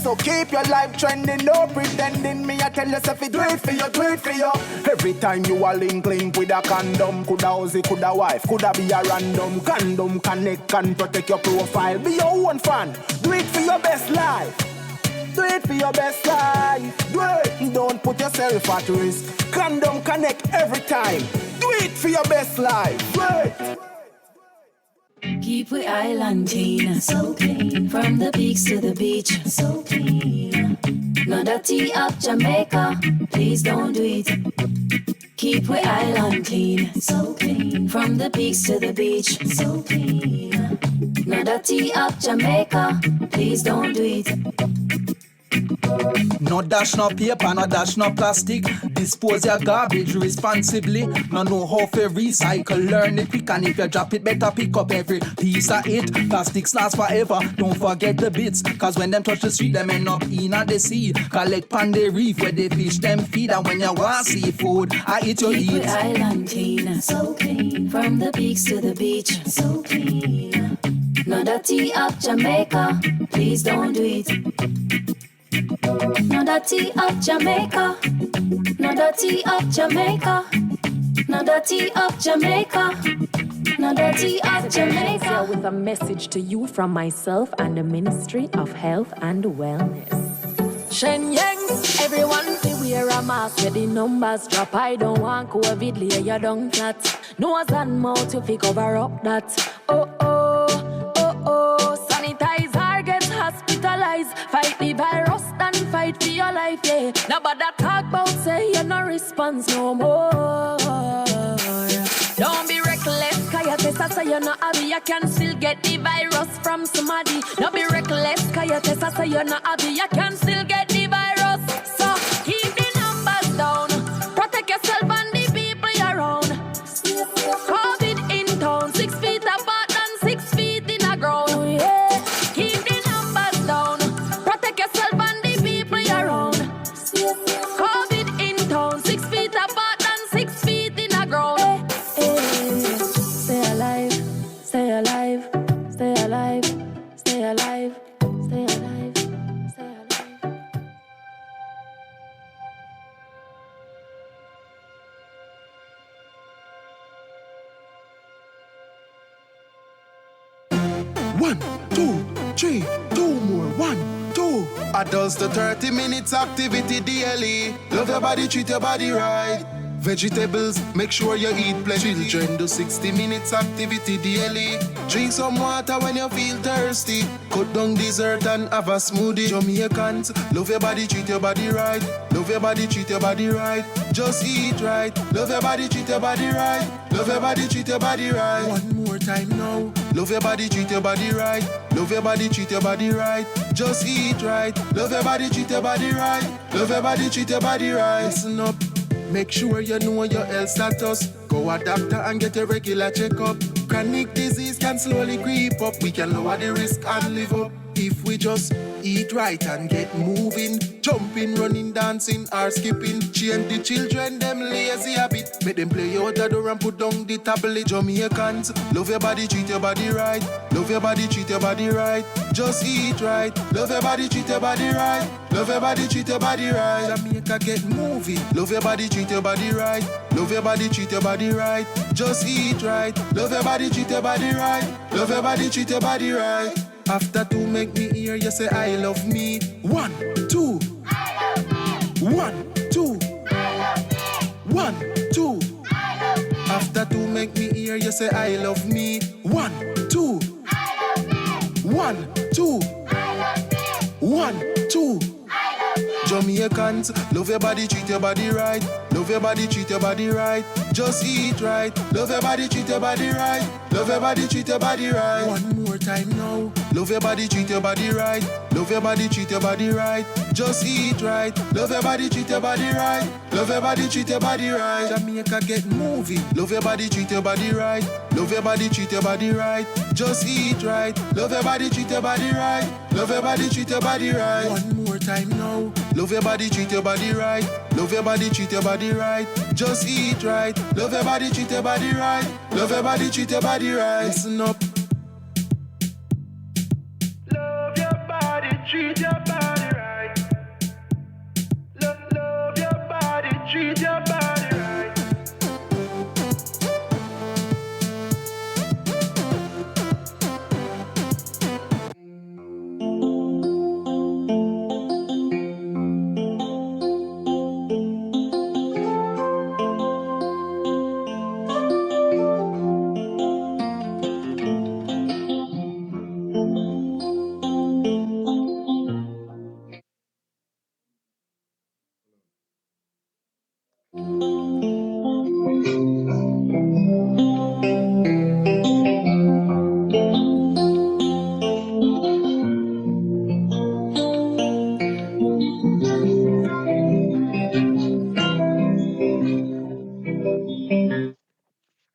So keep your life trending, no pretending. Me, I tell yourself it, do it for you, do it for you. Every time you are link with a condom, coulda Ozzy, coulda wife, coulda be a random. Condom connect and protect your profile. Be your own fan. Do it for your best life. Do it for your best life. Do it. Don't put yourself at risk. Condom connect every time. Do it for your best life. Do it. Keep we island clean, so clean. From the peaks to the beach, so clean. No dirty up Jamaica, please don't do it. Keep we island clean, so clean. From the peaks to the beach, so clean. No dirty up Jamaica, please don't do it. No dash, no paper, no dash, no plastic. Dispose your garbage responsibly. No know how to recycle, learn it quick. And if you drop it, better pick up every piece of it. Plastics last forever, don't forget the bits. Cause when them touch the street, them end up in the sea. Collect pan the reef where they fish them feed. And when you want seafood, I eat your Keep eat. the island clean, so clean. From the peaks to the beach, so clean. No dirty up Jamaica, please don't do it. No dirty up Jamaica. No dirty up Jamaica. No dirty up Jamaica. No dirty up Jamaica. With a message to you from myself and the Ministry of Health and Wellness. Shenyang, everyone fi wear a mask. Where the numbers drop, I don't want COVID lay you down flat. Nose and mouth you fi cover up that. Oh oh, oh oh. Sanitizer gets hospitalized. Fight the virus, then fight for your life, yeah. Nobody talk about say you no response no more. Don't be reckless, cause your test say you not have it. You can still get the virus from somebody. Don't be reckless, cause your test say you not have it. You can still get the virus. So keep the numbers down. Protect yourself and the people around. COVID in town, 6 feet apart and 6 feet in the ground. Oh, yeah. Keep the numbers down. Protect yourself and the people around. COVID in town, 6 feet apart and 6 feet in the ground. Stay alive, stay alive, stay alive, stay alive, stay alive, stay alive. 1, 2, 3, 2 more. 1, 2. Adults to 30 minutes activity daily. Love your body, treat your body right. Vegetables, make sure you eat plenty. Children do 60 minutes activity daily. Drink some water when you feel thirsty. Cut down dessert and have a smoothie. Jamaicans, love your body, treat your body right. Love your body, treat your body right. Just eat right. Love your body, treat your body right. Love your body, treat your body right. One more time now. Love your body, treat your body right. Love your body, treat your body right. Just eat right. Love your body, treat your body right. Love your body, treat your body right. Listen up. Make sure you know your health status. Go a doctor and get a regular checkup. Chronic disease can slowly creep up. We can lower the risk and live up if we just Eat right and get moving. Jumping, running, dancing, or skipping. Change the children, them lazy habit. Make them play out the door and put down the tablet. Jamaicans, love your body, treat your body right. Love your body, treat your body right. Just eat right. Love your body, treat your body right. Love your body, treat your body right. Jamaica, get moving. Love your body, treat your body right. Love your body, treat your body right. Just eat right. Love your body, treat your body right. Love your body, treat your body right. After two, make me hear you say I love me. 1, 2. I love me. 1, 2. I love me. 1, 2. I love me. After two, make me hear you say I love me. 1, 2. I love me. 1, 2. I love me. 1, 2. Jamaicans, love your body, treat your body right. Love your body, treat your body right. Just eat right. Love your body, treat your body right. Love your body, treat your body right. One more time now. Love your body, treat your body right. Love your body, treat your body right. Just eat right. Love your body, treat your body right. Love your body, treat your body right. Jamaica, get moving. Love your body, treat your body right. Love your body, treat your body right. Just eat right. Love your body, treat your body right. Love your body, treat your body right. One more time now. Love your body, treat your body right. Love your body, treat your body right. Just eat right. Love your body, treat your body right. Love your body, treat your body right. Listen up. Love your body, treat your body right. Love your body, treat your body right.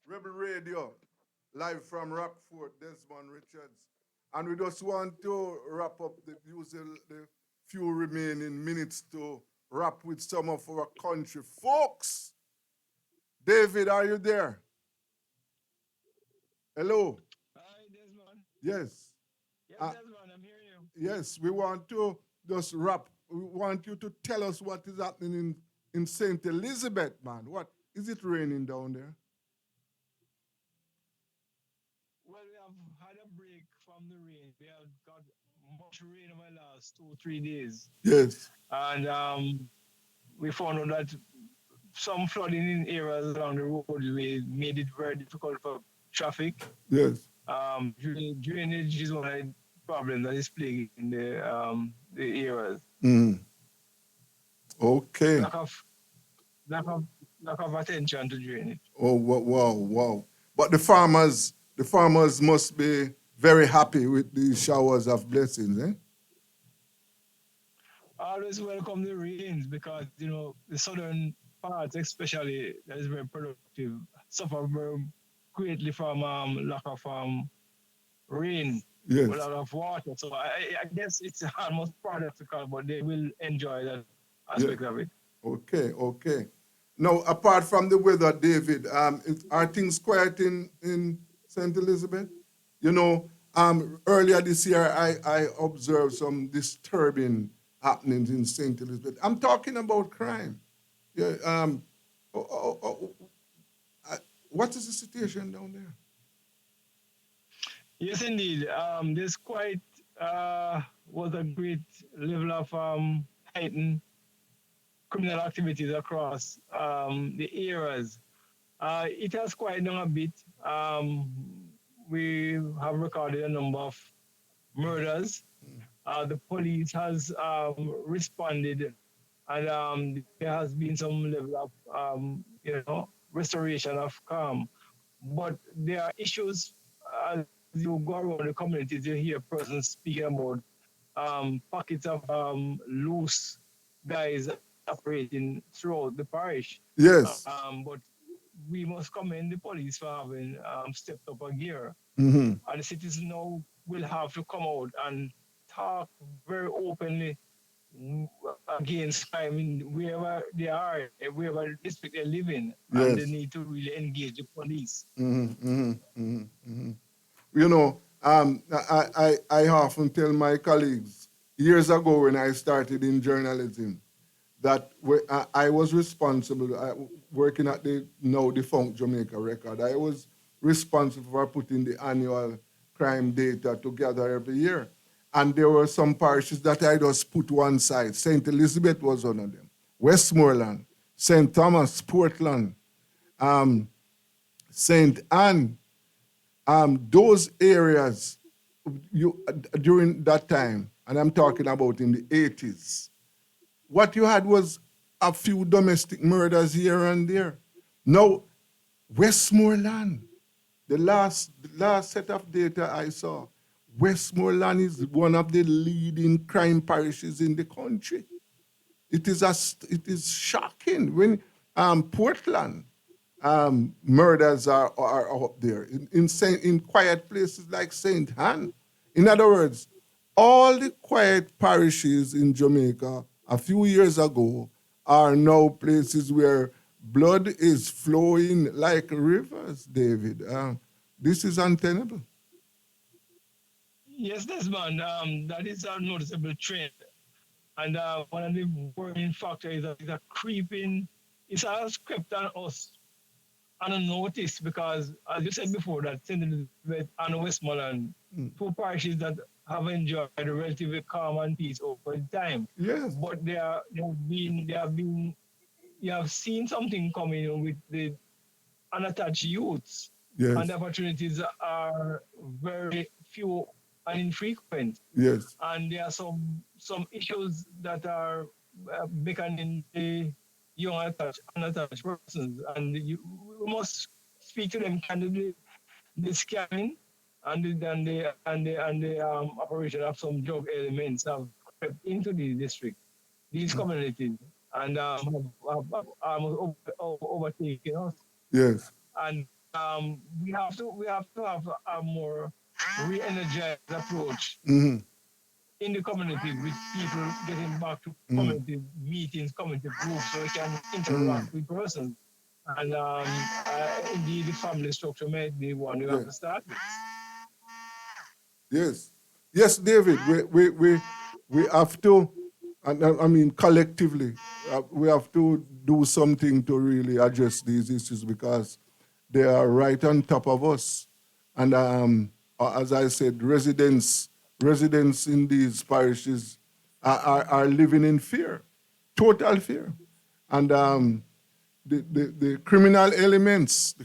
Rebel Radio, live from Rockford, Desmond Richards. And we just want to wrap up use the few remaining minutes to wrap with some of our country folks. David, are you there? Hello. Hi, Desmond. Yes. Yes, Desmond, I'm hearing you. Yes, we want to just wrap. We want you to tell us what is happening in St. Elizabeth, man. What is it raining down there? Well, we have had a break from the rain. We have got much rain over the last 2, 3 days. Yes. And we found out that some flooding in areas along the roadway made it very difficult for traffic. Yes. Drainage is one of the problems that is plaguing the areas. Okay. Lack of attention to drainage. Oh, wow. But the farmers must be very happy with these showers of blessings, eh? Always welcome the rains because, the southern parts especially, that is very productive, suffer very greatly from lack of rain, Yes. a lot of water. So I guess it's almost paradoxical, but they will enjoy that aspect of it. Okay. Now, apart from the weather, David, are things quiet in St. Elizabeth? Earlier this year, I observed some disturbing happenings in St. Elizabeth. I'm talking about crime. Yeah. What is the situation down there? Yes, indeed. There's quite was a great level of heightened criminal activities across the areas. It has quieted down a bit. We have recorded a number of murders. The police has responded, and there has been some level of restoration of calm. But there are issues as you go around the communities. You hear persons speaking about pockets of loose guys operating throughout the parish. Yes. But we must commend the police for having stepped up a gear. Mm-hmm. And the citizens now will have to come out and talk very openly against crime wherever they are, wherever district they live in, and they Yes. need to really engage the police. You know, I often tell my colleagues years ago when I started in journalism that I was responsible, working at the now defunct Jamaica Record. I was responsible for putting the annual crime data together every year. And there were some parishes that I just put one side. St. Elizabeth was one of them, Westmoreland, St. Thomas, Portland, St. Anne, those areas during that time, and I'm talking about in the 80s, what you had was a few domestic murders here and there. Now, Westmoreland, the last set of data I saw, Westmoreland is one of the leading crime parishes in the country. It is shocking when Portland murders are up there in quiet places like St. Anne. In other words, all the quiet parishes in Jamaica a few years ago are now places where blood is flowing like rivers, David. This is untenable. Yes, Desmond, that is a noticeable trend. And one of the worrying factors is that it's a creeping, it's a script on us unnoticed because, as you said before, that St. Elizabeth and Westmoreland, two parishes that have enjoyed a relatively calm and peace over time. Yes. But you have seen something coming with the unattached youths, Yes. and the opportunities are very few and infrequent. Yes. And there are some issues that are beckoning the young unattached persons, and we must speak to them candidly. The scamming and the operation of some drug elements have crept into the district, these communities, and have overtaken us. Yes. And we have to have a more re-energized approach Mhm. in the community with people getting back to community meetings, community groups, so we can interact with persons. And indeed, the family structure may be one you have to start with. Yes. Yes, David, we have to, and I mean collectively, we have to do something to really address these issues because they are right on top of us. And as I said, residents in these parishes are living in fear, total fear. And the criminal elements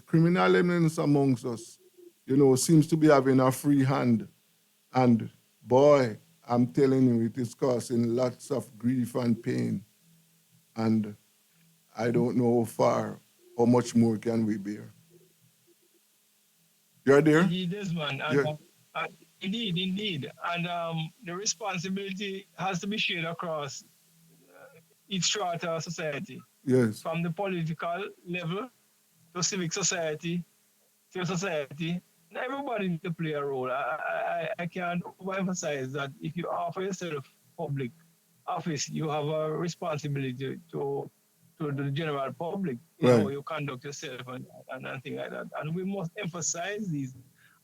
amongst us, seems to be having a free hand. And boy, I'm telling you, it is causing lots of grief and pain. And I don't know how much more can we bear. You're there? Indeed, Desmond. And, Yeah. indeed. And the responsibility has to be shared across each strata of society, Yes. from the political level to civic society, to society. Everybody needs to play a role. I can't overemphasize that if you offer yourself public office, you have a responsibility to the general public, Right. you conduct yourself and things like that. And we must emphasize these.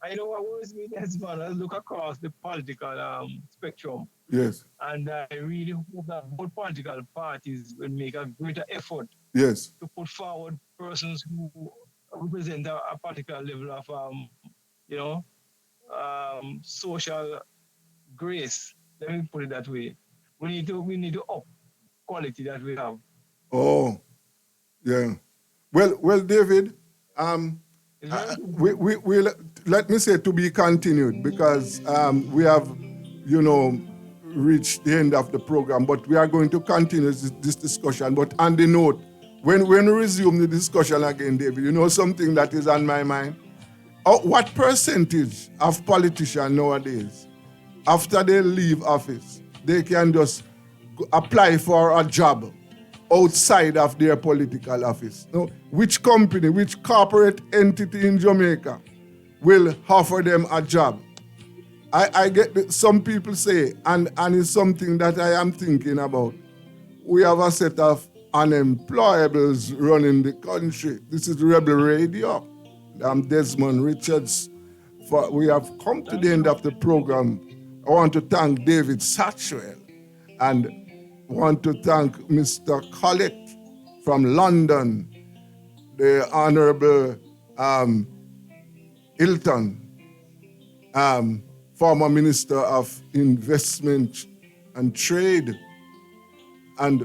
I know what worries me as well. I look across the political spectrum, Yes. and I really hope that both political parties will make a greater effort Yes. to put forward persons who represent a particular level of, social grace. Let me put it that way. We need to up quality that we have. Oh, yeah. Well, David, let me say to be continued because we have, reached the end of the program, but we are going to continue this discussion. But on the note, when we resume the discussion again, David, something that is on my mind. What percentage of politicians nowadays, after they leave office, they can just apply for a job outside of their political office? Which company, which corporate entity in Jamaica will offer them a job I get some people say, and it's something that I am thinking about. We have a set of unemployables running the country. This is Rebel Radio. I'm Desmond Richards. We have come to the end of the program. I want to thank David Satchwell and want to thank Mr. Collett from London, the Honorable Hylton, former Minister of Investment and Trade, and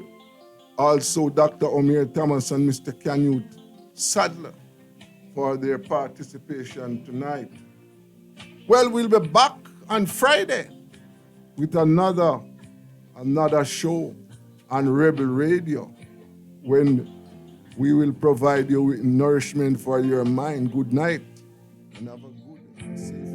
also Dr. Omir Thomas and Mr. Canute Sadler for their participation tonight. Well, we'll be back on Friday with another show on Rebel Radio when we will provide you with nourishment for your mind. Good night and have a good and safe